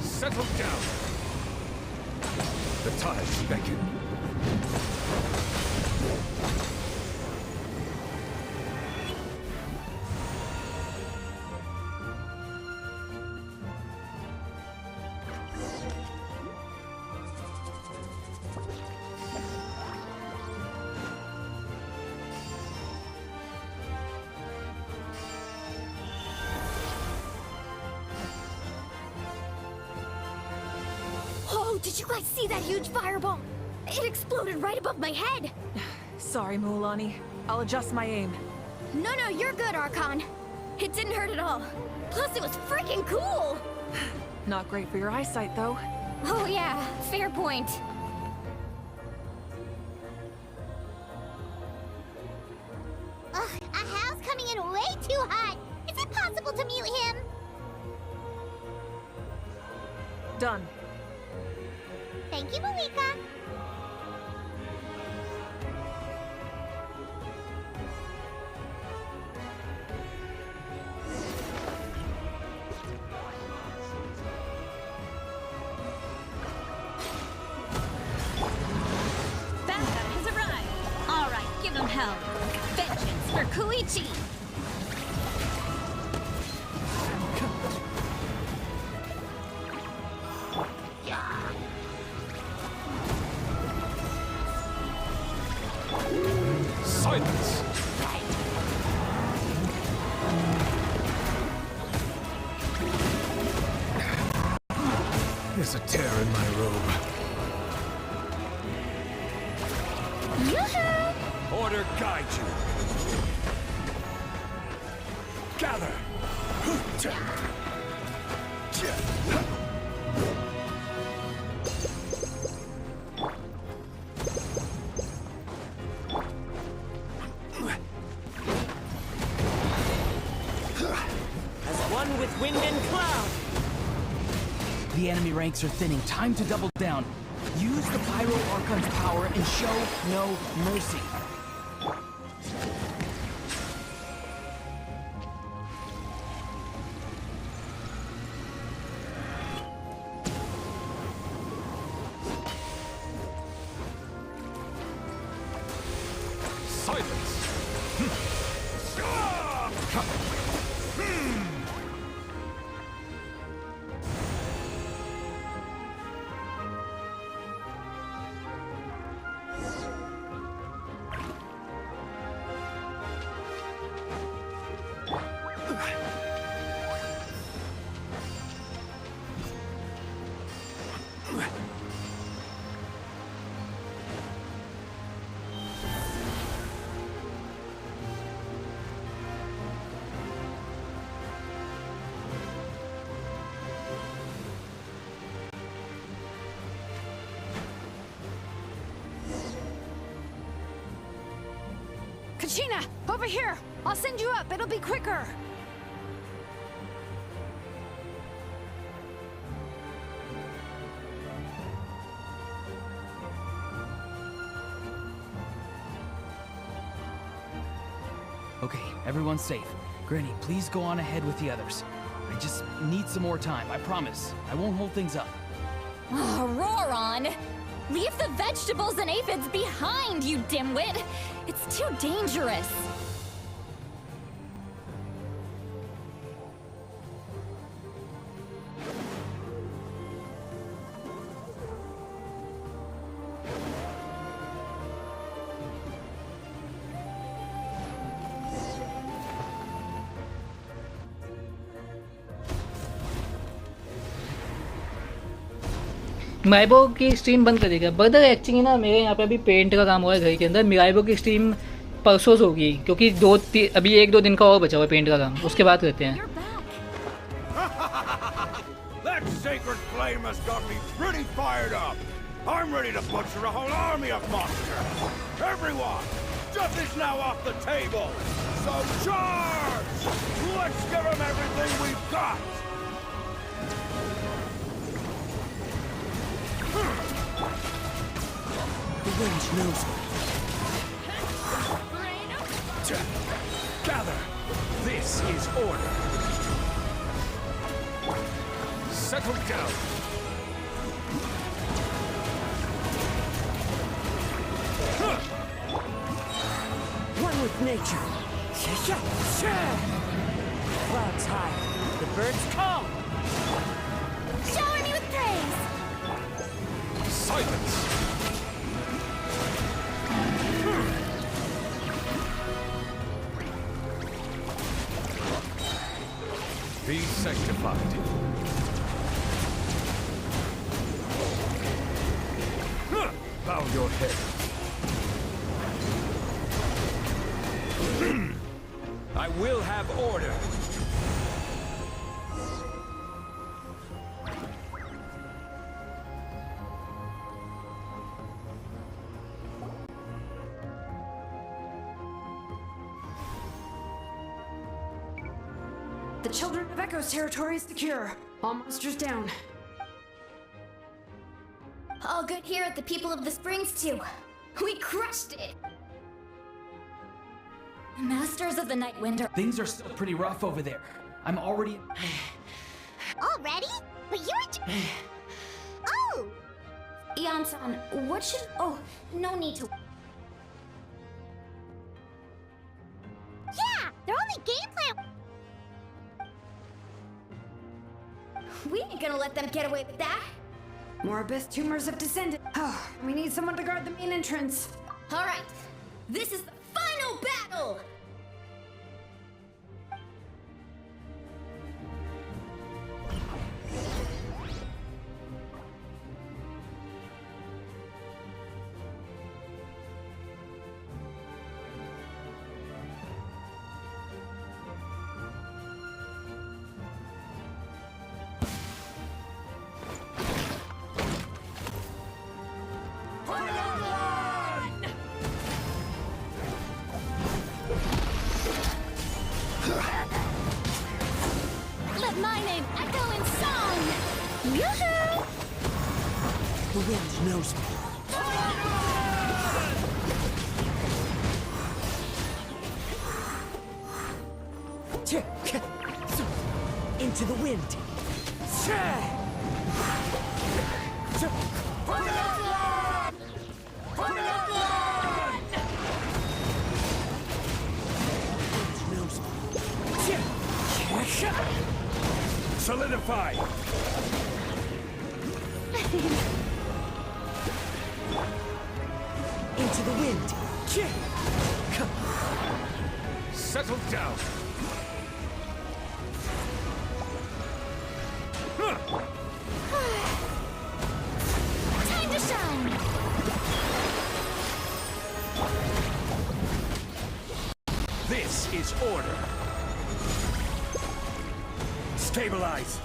Settle down! The tides beckon. Whoa, did you guys see that huge fireball? It exploded right above my head. Sorry, Mualani. I'll adjust my aim. No, you're good, Archon. It didn't hurt at all. Plus, it was freaking cool. Not great for your eyesight, though. Oh yeah, fair point. Ugh, a house coming in way too hot. Is it possible to mute him? Done. Thank you, Malika. Backup has arrived. All right, give them hell. Vengeance for Koichi. Silence! There's a tear in my robe. Order guide you. Gather. As one with wind and cloud. The enemy ranks are thinning. Time to double down. Use the Pyro Archon's power and show no mercy. Kachina, over here! I'll send you up, it'll be quicker! Okay, everyone's safe. Granny, please go on ahead with the others. I just need some more time, I promise. I won't hold things up. Oh, roar on! Leave the vegetables and aphids behind, you dimwit! It's too dangerous! मिराइबो की stream बंद करेगा brother. Actually ना मेरे यहाँ पे अभी paint का काम हो रहा है घर के अंदर। मिराइबो की स्ट्रीम परसों होगी क्योंकि अभी 1-2 दिन का और बचा हुआ है पेंट का काम, उसके बाद करते हैं। That sacred flame has got me pretty fired up. I'm ready to butcher a whole army of monsters. Everyone, stuff is now off the table. So charge! Let's give them everything we've got. The range knows me. Gather! This is order. Settle down. One with nature. Clouds high. The birds call. Shower me with praise! Silence! Be sanctified. Bow your head. I will have order. The Children of Echo's territory is secure. All monsters down. All good here at the People of the Springs, too. We crushed it! Masters of the Night Wind are... Things are still pretty rough over there. I'm already... Already? But you're... Oh! Ian-san, what should... Oh, no need to... Yeah! Their only game plan... We ain't gonna let them get away with that! More abyss tumors have descended. Oh, we need someone to guard the main entrance. Alright, this is the final battle! Let my name echo in song! Yoo-hoo! The wind knows me. Into the wind. Solidify! Into the wind. Settle down! Time to shine! This is order! Stabilize!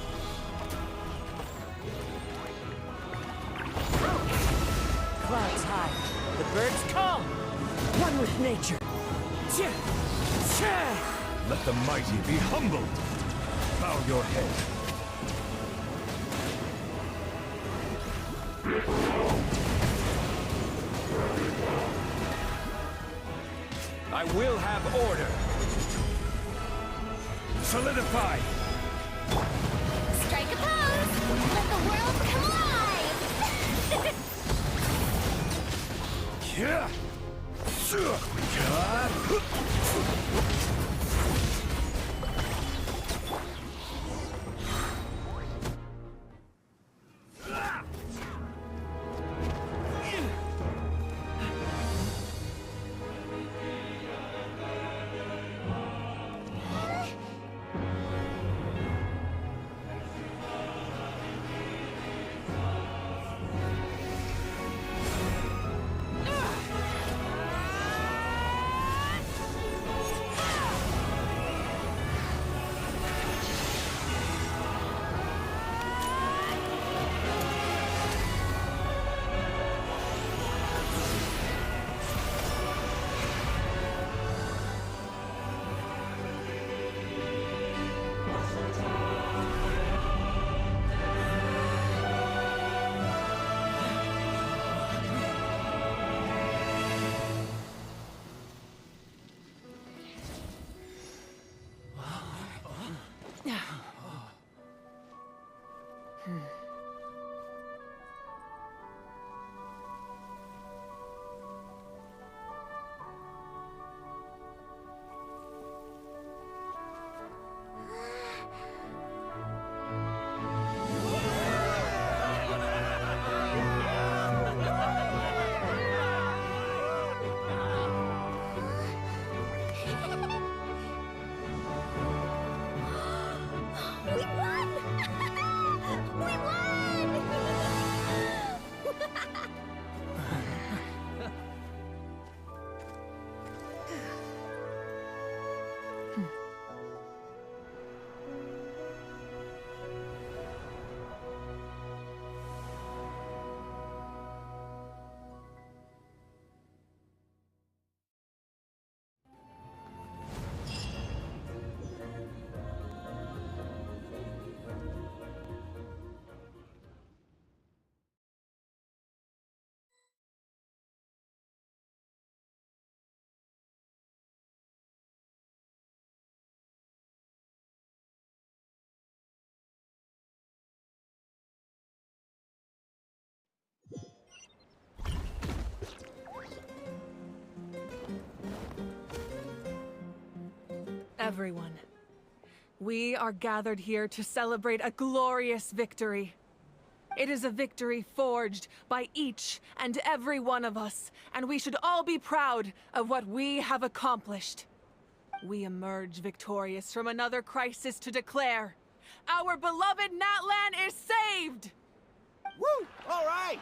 Clouds high. The birds calm. One with nature. Let the mighty be humbled! Bow your head. I will have order. Solidify! Strike a pose! Let the world come alive! Yeah! We won! We won! everyone. We are gathered here to celebrate a glorious victory. It is a victory forged by each and every one of us, and we should all be proud of what we have accomplished. We emerge victorious from another crisis to declare, our beloved Natlan is saved! Woo! All right!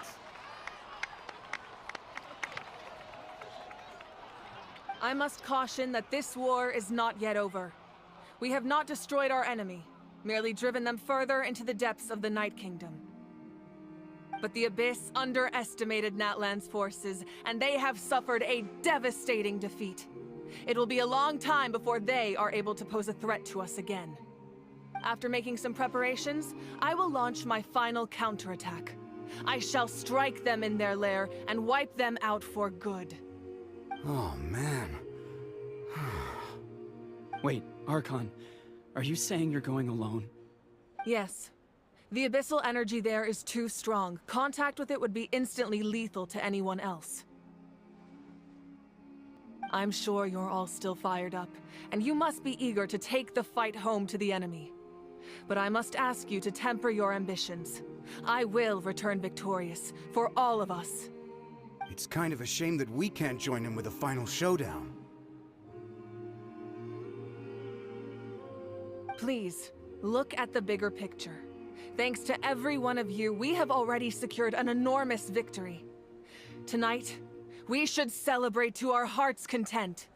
I must caution that this war is not yet over. We have not destroyed our enemy, merely driven them further into the depths of the Night Kingdom. But the Abyss underestimated Natlan's forces, and they have suffered a devastating defeat. It will be a long time before they are able to pose a threat to us again. After making some preparations, I will launch my final counterattack. I shall strike them in their lair and wipe them out for good. Oh, man. Wait, Archon, are you saying you're going alone? Yes. The abyssal energy there is too strong. Contact with it would be instantly lethal to anyone else. I'm sure you're all still fired up, and you must be eager to take the fight home to the enemy. But I must ask you to temper your ambitions. I will return victorious, for all of us. It's kind of a shame that we can't join him with a final showdown. Please, look at the bigger picture. Thanks to every one of you, we have already secured an enormous victory. Tonight, we should celebrate to our heart's content.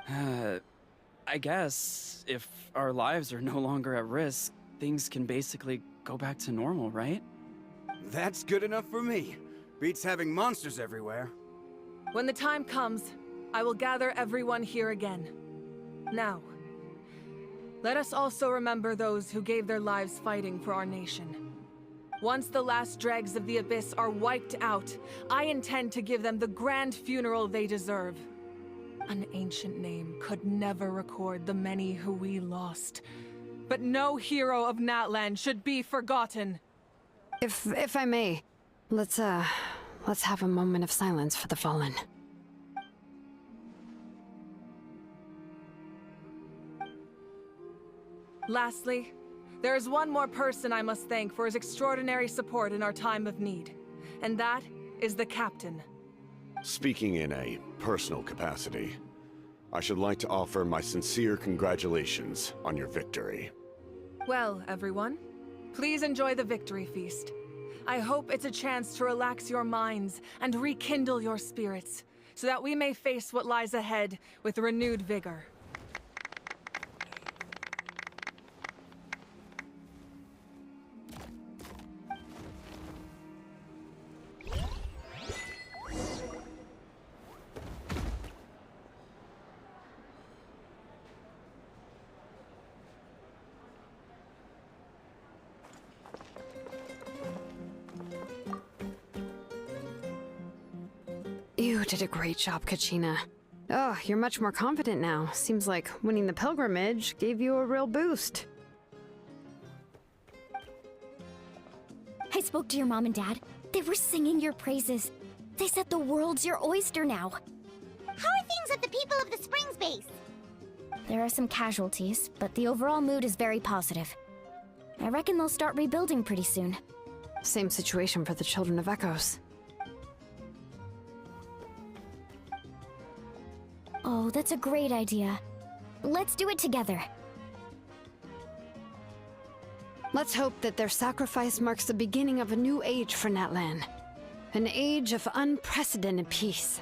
I guess if our lives are no longer at risk, things can basically go back to normal, right? That's good enough for me. Beats having monsters everywhere. When the time comes, I will gather everyone here again. Now, let us also remember those who gave their lives fighting for our nation. Once the last dregs of the Abyss are wiped out, I intend to give them the grand funeral they deserve. An ancient name could never record the many who we lost. But no hero of Natlan should be forgotten. If I may, let's have a moment of silence for the fallen. Lastly, there is one more person I must thank for his extraordinary support in our time of need, and that is the Captain. Speaking in a personal capacity, I should like to offer my sincere congratulations on your victory. Well, everyone, please enjoy the victory feast. I hope it's a chance to relax your minds and rekindle your spirits, so that we may face what lies ahead with renewed vigor. You did a great job, Kachina. Oh, you're much more confident now. Seems like winning the pilgrimage gave you a real boost. I spoke to your mom and dad. They were singing your praises. They said the world's your oyster now. How are things at the People of the Springs base? There are some casualties, but the overall mood is very positive. I reckon they'll start rebuilding pretty soon. Same situation for the Children of Echoes. Oh, that's a great idea. Let's do it together. Let's hope that their sacrifice marks the beginning of a new age for Natlan. An age of unprecedented peace.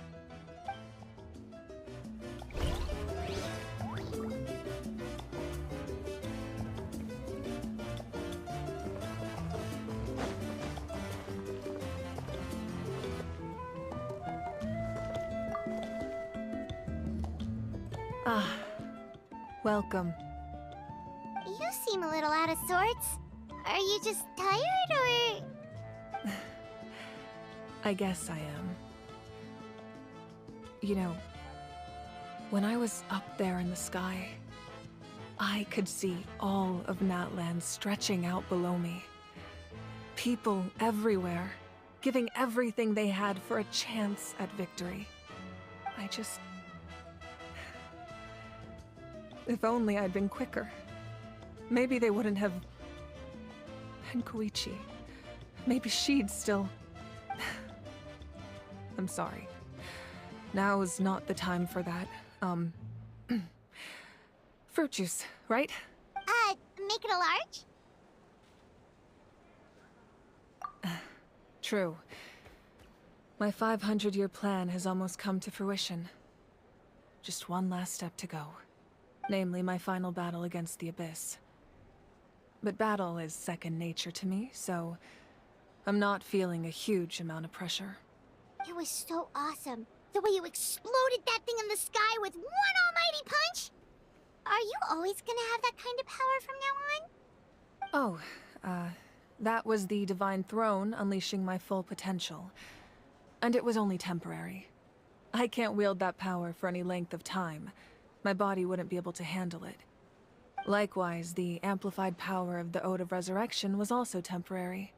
Ah, welcome. You seem a little out of sorts. Are you just tired, or...? I guess I am. You know, when I was up there in the sky, I could see all of Natlan stretching out below me. People everywhere, giving everything they had for a chance at victory. If only I'd been quicker. Maybe they wouldn't have... And Koichi. Maybe she'd still... I'm sorry. Now is not the time for that. Fruit juice, right? Make it a large? True. My 500-year plan has almost come to fruition. Just one last step to go. Namely, my final battle against the Abyss. But battle is second nature to me, so I'm not feeling a huge amount of pressure. It was so awesome. The way you exploded that thing in the sky with one almighty punch! Are you always gonna have that kind of power from now on? Oh, that was the Divine Throne unleashing my full potential. And it was only temporary. I can't wield that power for any length of time. My body wouldn't be able to handle it. Likewise, the amplified power of the Ode of Resurrection was also temporary.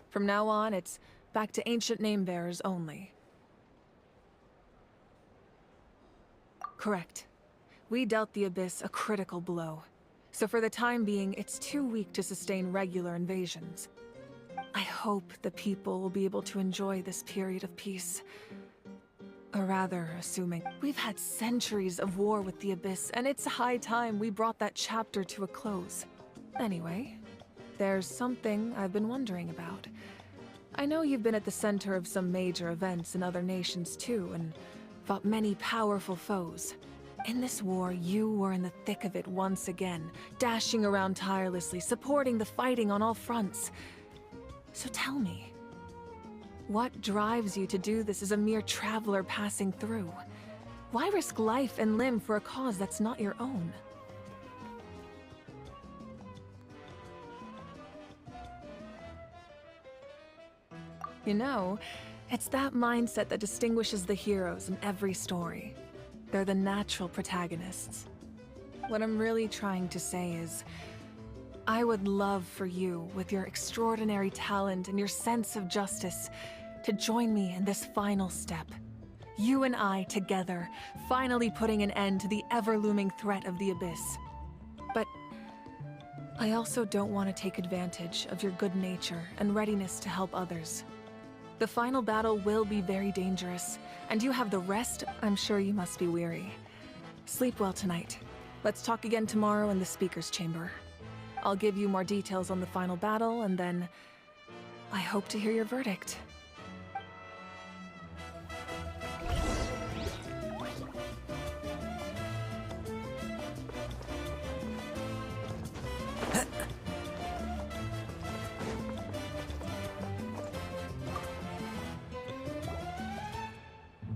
From now on, it's back to ancient name-bearers only. Correct. We dealt the Abyss a critical blow. So for the time being, it's too weak to sustain regular invasions. I hope the people will be able to enjoy this period of peace. Or rather, assuming we've had centuries of war with the Abyss, and it's high time we brought that chapter to a close. Anyway, there's something I've been wondering about. I know you've been at the center of some major events in other nations too, and fought many powerful foes. In this war, you were in the thick of it once again, dashing around tirelessly, supporting the fighting on all fronts. So tell me, what drives you to do this as a mere traveler passing through? Why risk life and limb for a cause that's not your own? You know, it's that mindset that distinguishes the heroes in every story. They're the natural protagonists. What I'm really trying to say is, I would love for you, with your extraordinary talent and your sense of justice, to join me in this final step. You and I together, finally putting an end to the ever-looming threat of the Abyss. But I also don't want to take advantage of your good nature and readiness to help others. The final battle will be very dangerous, and you have the rest. I'm sure you must be weary. Sleep well tonight. Let's talk again tomorrow in the speaker's chamber. I'll give you more details on the final battle, and then I hope to hear your verdict.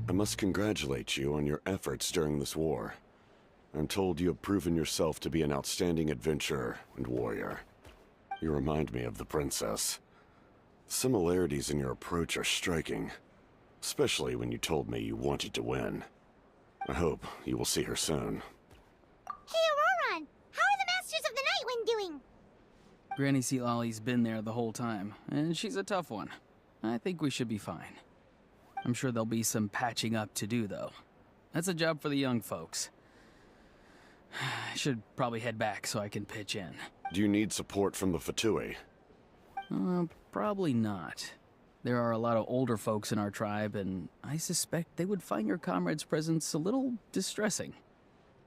I must congratulate you on your efforts during this war. I'm told you have proven yourself to be an outstanding adventurer and warrior. You remind me of the princess. Similarities in your approach are striking, especially when you told me you wanted to win. I hope you will see her soon. Hey, Auroron! How are the Masters of the Night Wind doing? Granny Sea Lolly's been there the whole time, and she's a tough one. I think we should be fine. I'm sure there'll be some patching up to do, though. That's a job for the young folks. I should probably head back so I can pitch in. Do you need support from the Fatui? Probably not. There are a lot of older folks in our tribe, and I suspect they would find your comrade's presence a little distressing.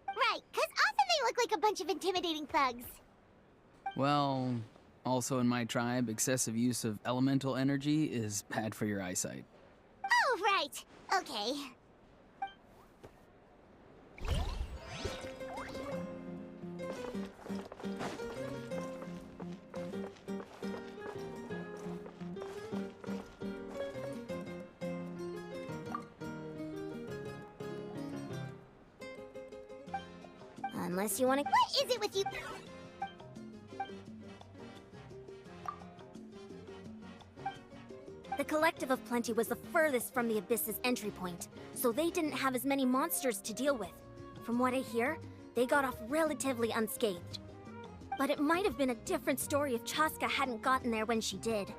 Right, 'cause often they look like a bunch of intimidating thugs. Well, also in my tribe, excessive use of elemental energy is bad for your eyesight. Oh, right. Okay. Unless you want to... What is it with you? The Collective of Plenty was the furthest from the Abyss's entry point, so they didn't have as many monsters to deal with. From what I hear, they got off relatively unscathed. But it might have been a different story if Chaska hadn't gotten there when she did.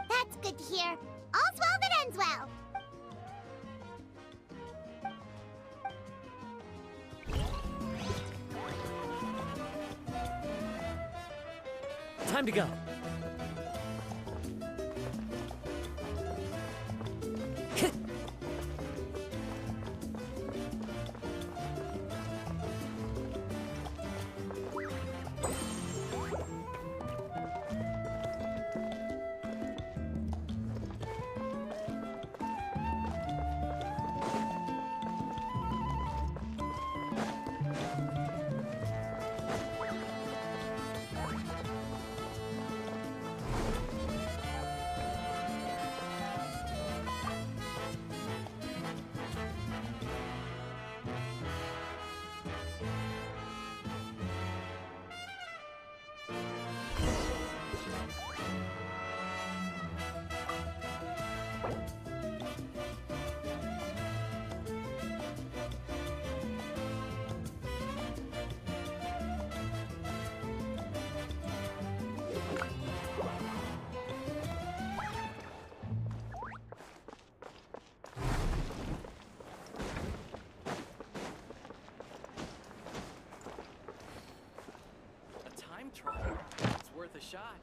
That's good to hear. All's well that ends well. Time to go. It's worth a shot.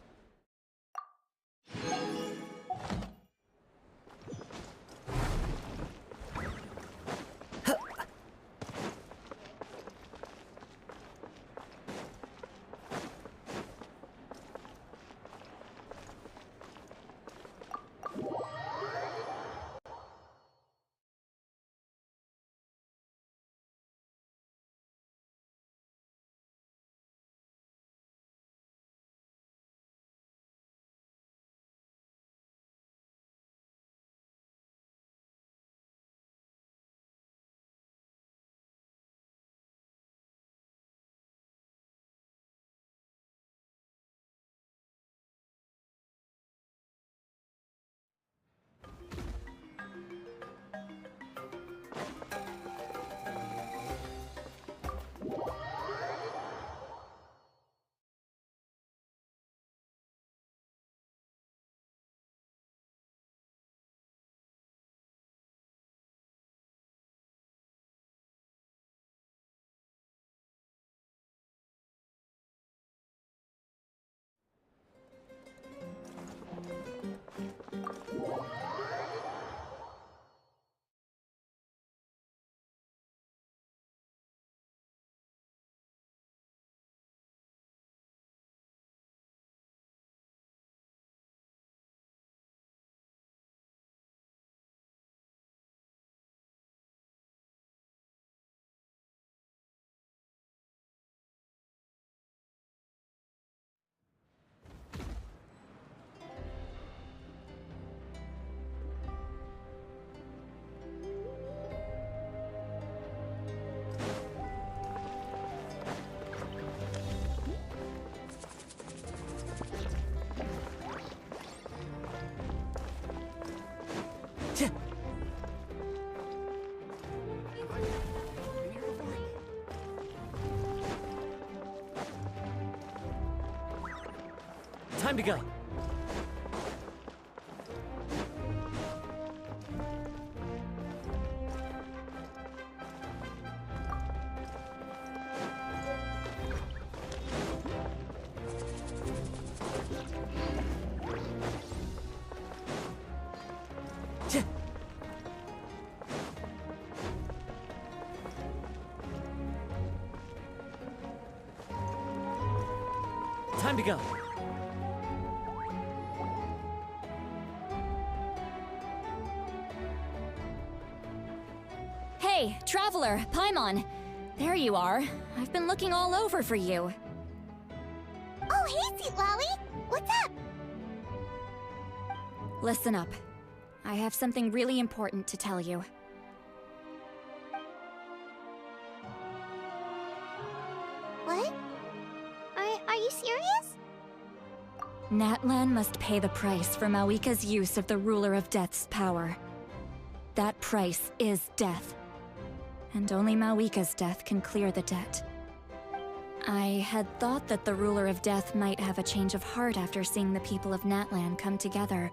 Time to go. Time to go. Hey, Traveler, Paimon. There you are. I've been looking all over for you. Oh, hey, Sweet Lolly! What's up? Listen up. I have something really important to tell you. What? Are you serious? Natlan must pay the price for Mawika's use of the Ruler of Death's power. That price is death. And only Mawika's death can clear the debt. I had thought that the Ruler of Death might have a change of heart after seeing the people of Natlan come together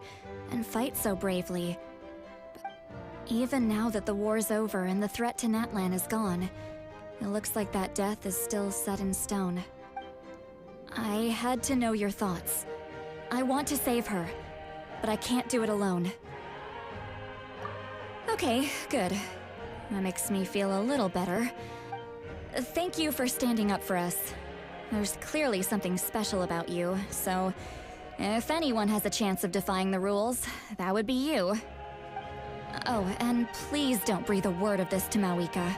and fight so bravely. But even now that the war's over and the threat to Natlan is gone, it looks like that death is still set in stone. I had to know your thoughts. I want to save her, but I can't do it alone. Okay, good. That makes me feel a little better. Thank you for standing up for us. There's clearly something special about you, so if anyone has a chance of defying the rules, that would be you. Oh, and please don't breathe a word of this to Mawika.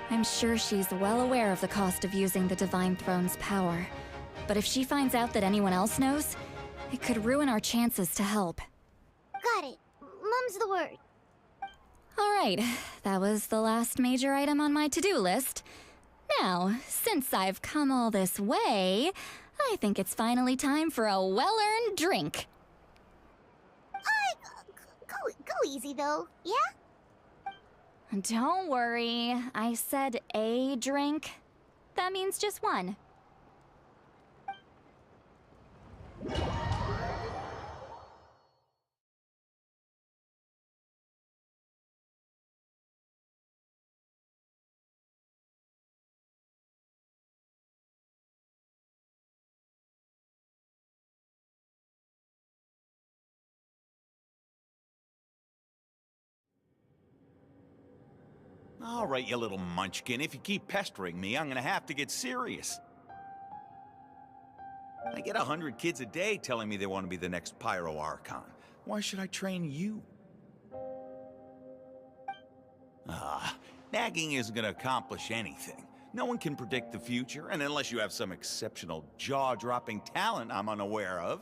I'm sure she's well aware of the cost of using the Divine Throne's power. But if she finds out that anyone else knows, it could ruin our chances to help. Got it. Mum's the word. Alright, that was the last major item on my to-do list. Now, since I've come all this way, I think it's finally time for a well-earned drink. Go easy though, yeah? Don't worry, I said a drink. That means just one. All right, you little munchkin. If you keep pestering me, I'm gonna have to get serious. I get 100 kids a day telling me they want to be the next Pyro Archon. Why should I train you? Nagging isn't gonna accomplish anything. No one can predict the future, and unless you have some exceptional jaw-dropping talent I'm unaware of.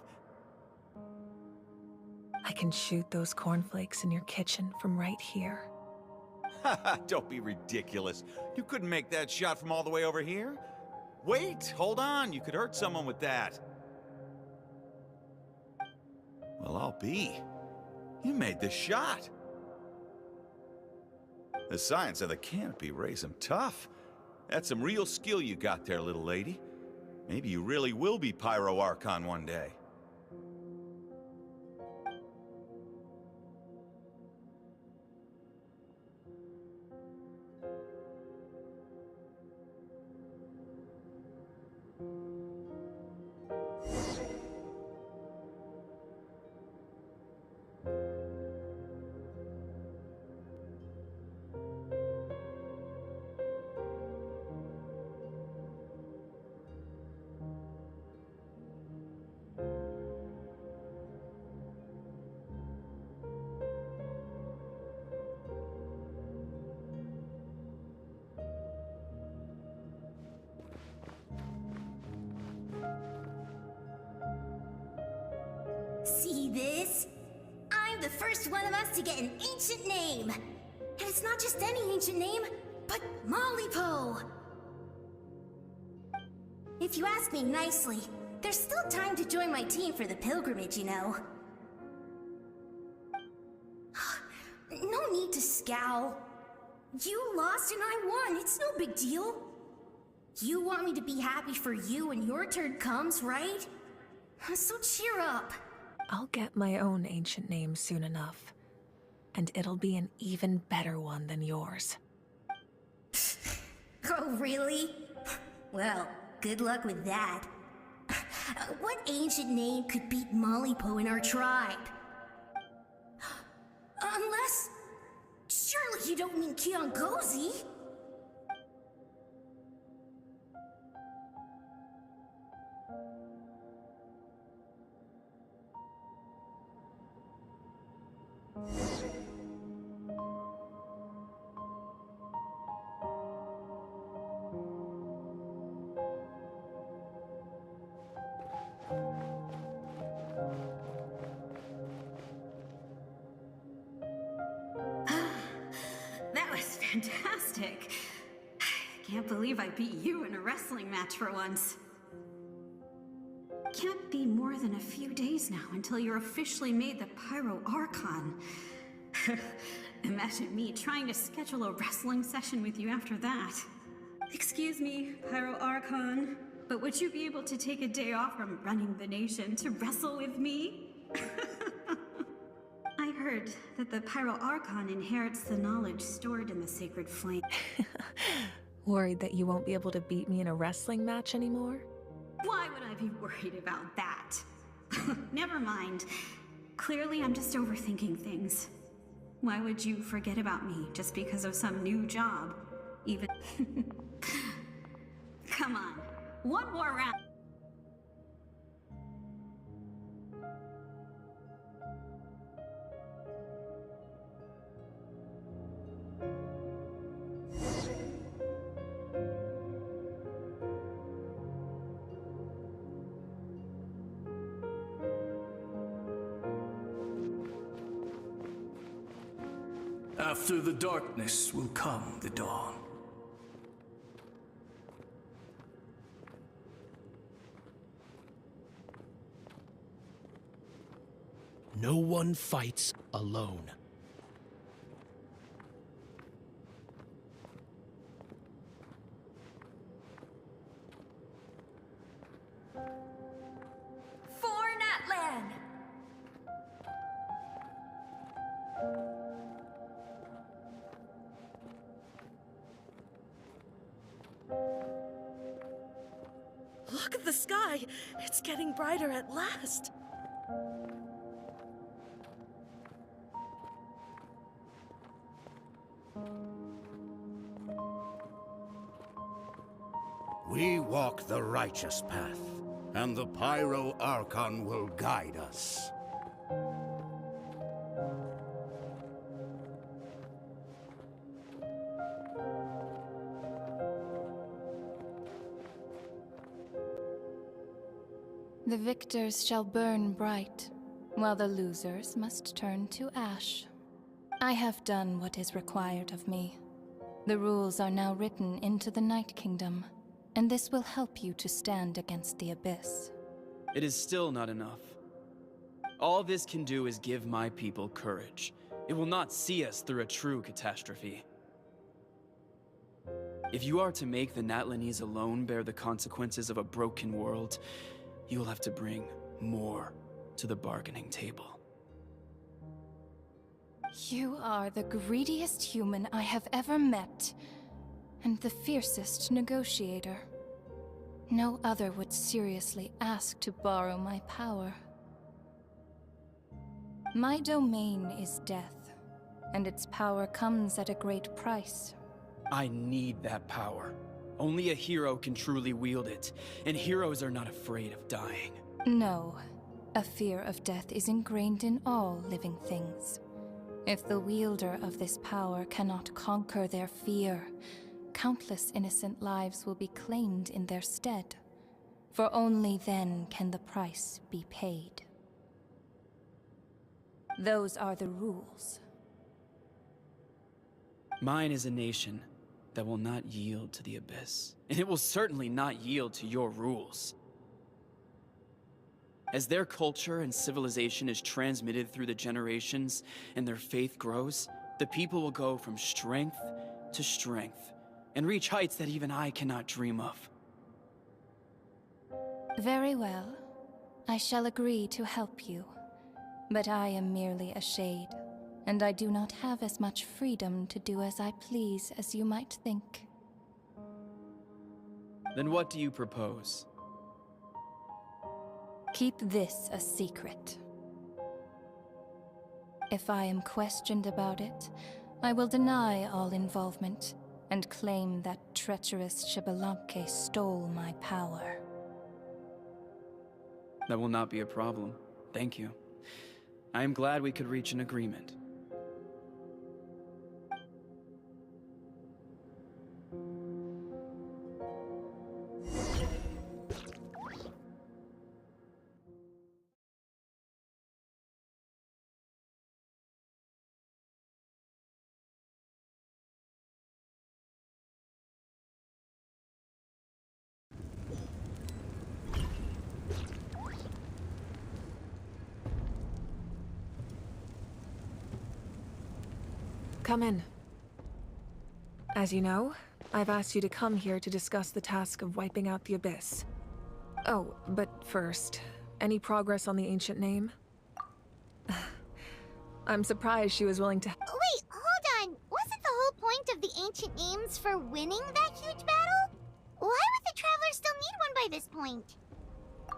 I can shoot those cornflakes in your kitchen from right here. Don't be ridiculous. You couldn't make that shot from all the way over here? Wait, hold on. You could hurt someone with that. Well, I'll be. You made the shot. The science of the canopy raised him tough. That's some real skill you got there, little lady. Maybe you really will be Pyro Archon one day. See this? I'm the first one of us to get an ancient name. And it's not just any ancient name, but Mollypo. If you ask me nicely, there's still time to join my team for the pilgrimage, you know. No need to scowl. You lost and I won, it's no big deal. You want me to be happy for you when your turn comes, right? So cheer up. I'll get my own ancient name soon enough. And it'll be an even better one than yours. Oh, really? Well, good luck with that. What ancient name could beat Mollypo in our tribe? Unless... surely you don't mean Kiangozi? That was fantastic. Can't believe I beat you in a wrestling match for once. Can't be more than a few days now until you're officially made the Pyro Archon. Imagine me trying to schedule a wrestling session with you after that. Excuse me, Pyro Archon, but would you be able to take a day off from running the nation to wrestle with me? I heard that the Pyro Archon inherits the knowledge stored in the sacred flame. Worried that you won't be able to beat me in a wrestling match anymore? Why would I be worried about that? Never mind. Clearly, I'm just overthinking things. Why would you forget about me just because of some new job? Even... Come on. One more round. After the darkness will come the dawn. No one fights alone. For Natlan! Look at the sky! It's getting brighter at last! We walk the righteous path, and the Pyro Archon will guide us. The victors shall burn bright, while the losers must turn to ash. I have done what is required of me. The rules are now written into the Night Kingdom, and this will help you to stand against the Abyss. It is still not enough. All this can do is give my people courage. It will not see us through a true catastrophe. If you are to make the Natlanese alone bear the consequences of a broken world, you will have to bring more to the bargaining table. You are the greediest human I have ever met, and the fiercest negotiator. No other would seriously ask to borrow my power. My domain is death, and its power comes at a great price. I need that power. Only a hero can truly wield it, and heroes are not afraid of dying. No, a fear of death is ingrained in all living things. If the wielder of this power cannot conquer their fear, countless innocent lives will be claimed in their stead. For only then can the price be paid. Those are the rules. Mine is a nation that will not yield to the Abyss, and it will certainly not yield to your rules. As their culture and civilization is transmitted through the generations and their faith grows, the people will go from strength to strength and reach heights that even I cannot dream of. Very well. I shall agree to help you. But I am merely a shade, and I do not have as much freedom to do as I please as you might think. Then what do you propose? Keep this a secret. If I am questioned about it, I will deny all involvement and claim that treacherous Xbalanque stole my power. That will not be a problem. Thank you. I am glad we could reach an agreement. Come in. As you know, I've asked you to come here to discuss the task of wiping out the Abyss. Oh, but first, any progress on the ancient name? I'm surprised she was willing to— Wait, hold on. Wasn't the whole point of the ancient names for winning that huge battle? Why would the Travelers still need one by this point?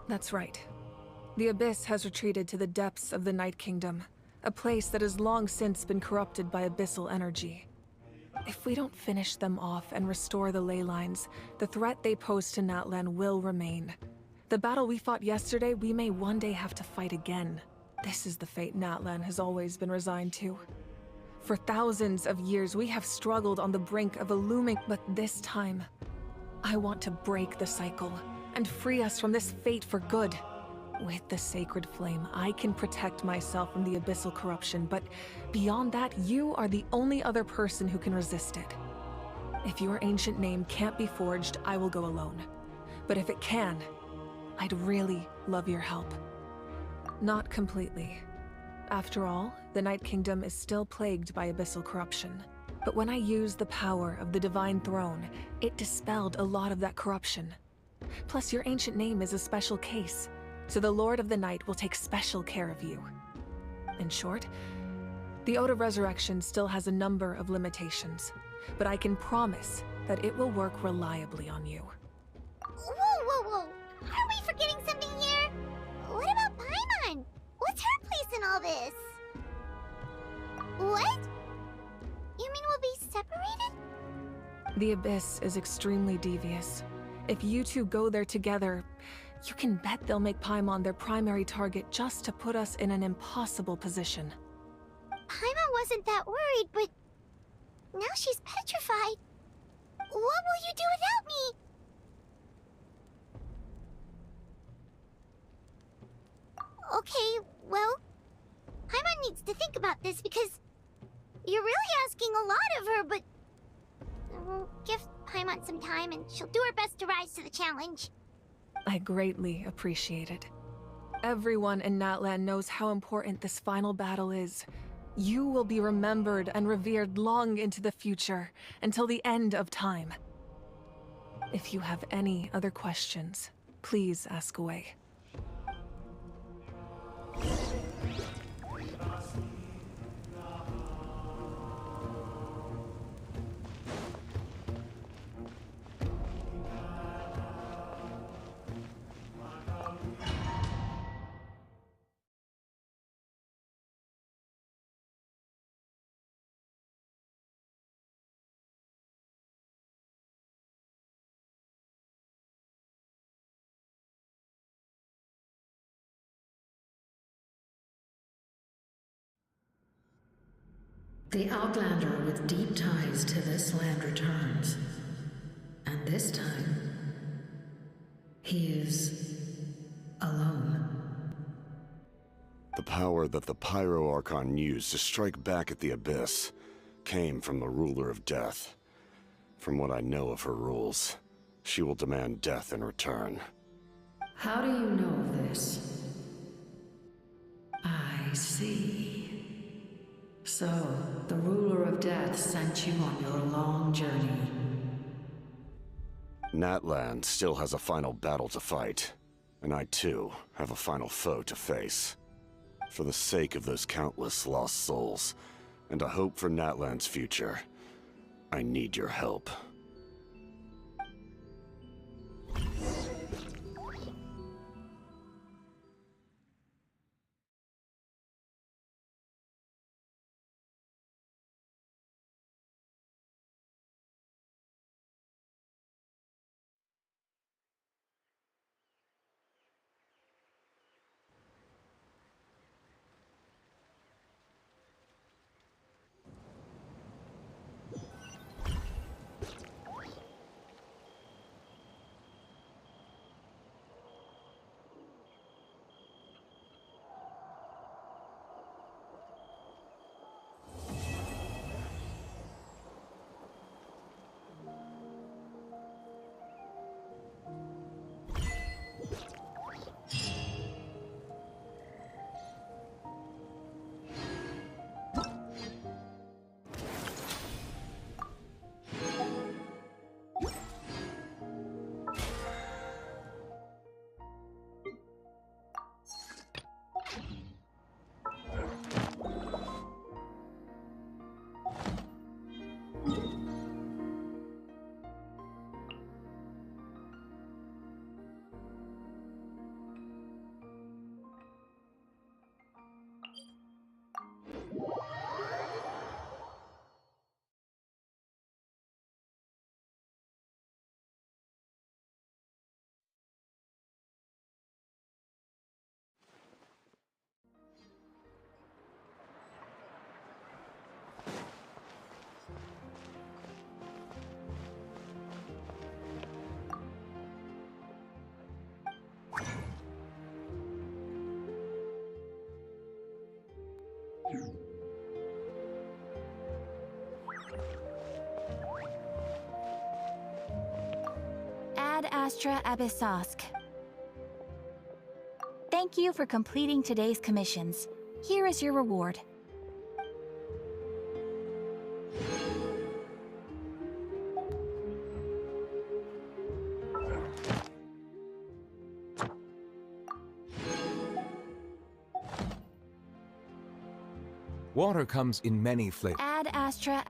That's right. The Abyss has retreated to the depths of the Night Kingdom, a place that has long since been corrupted by abyssal energy. If we don't finish them off and restore the ley lines, the threat they pose to Natlan will remain. The battle we fought yesterday, we may one day have to fight again. This is the fate Natlan has always been resigned to. For thousands of years, we have struggled on the brink of a looming, but this time, I want to break the cycle and free us from this fate for good. With the sacred flame, I can protect myself from the abyssal corruption, but beyond that, you are the only other person who can resist it. If your ancient name can't be forged, I will go alone. But if it can, I'd really love your help. Not completely. After all, the Night Kingdom is still plagued by abyssal corruption. But when I used the power of the Divine Throne, it dispelled a lot of that corruption. Plus, your ancient name is a special case, so the Lord of the Night will take special care of you. In short, the Ode of Resurrection still has a number of limitations, but I can promise that it will work reliably on you. Whoa! Are we forgetting something here? What about Paimon? What's her place in all this? What? You mean we'll be separated? The Abyss is extremely devious. If you two go there together, you can bet they'll make Paimon their primary target just to put us in an impossible position. Paimon wasn't that worried, but now she's petrified. What will you do without me? Okay, well, Paimon needs to think about this because you're really asking a lot of her, but we'll give Paimon some time and she'll do her best to rise to the challenge. I greatly appreciate it. Everyone in Natlan knows how important this final battle is. You will be remembered and revered long into the future, until the end of time. If you have any other questions, please ask away. The Outlander with deep ties to this land returns. And this time, he is alone. The power that the Pyro Archon used to strike back at the Abyss came from the Ruler of Death. From what I know of her rules, she will demand death in return. How do you know of this? I see. So, the Ruler of Death sent you on your long journey. Natlan still has a final battle to fight, and I too have a final foe to face. For the sake of those countless lost souls, and a hope for Natlan's future, I need your help. Ad Astra Abyssosk. Thank you for completing today's commissions. Here is your reward. Water comes in many flavors. Ad Astra.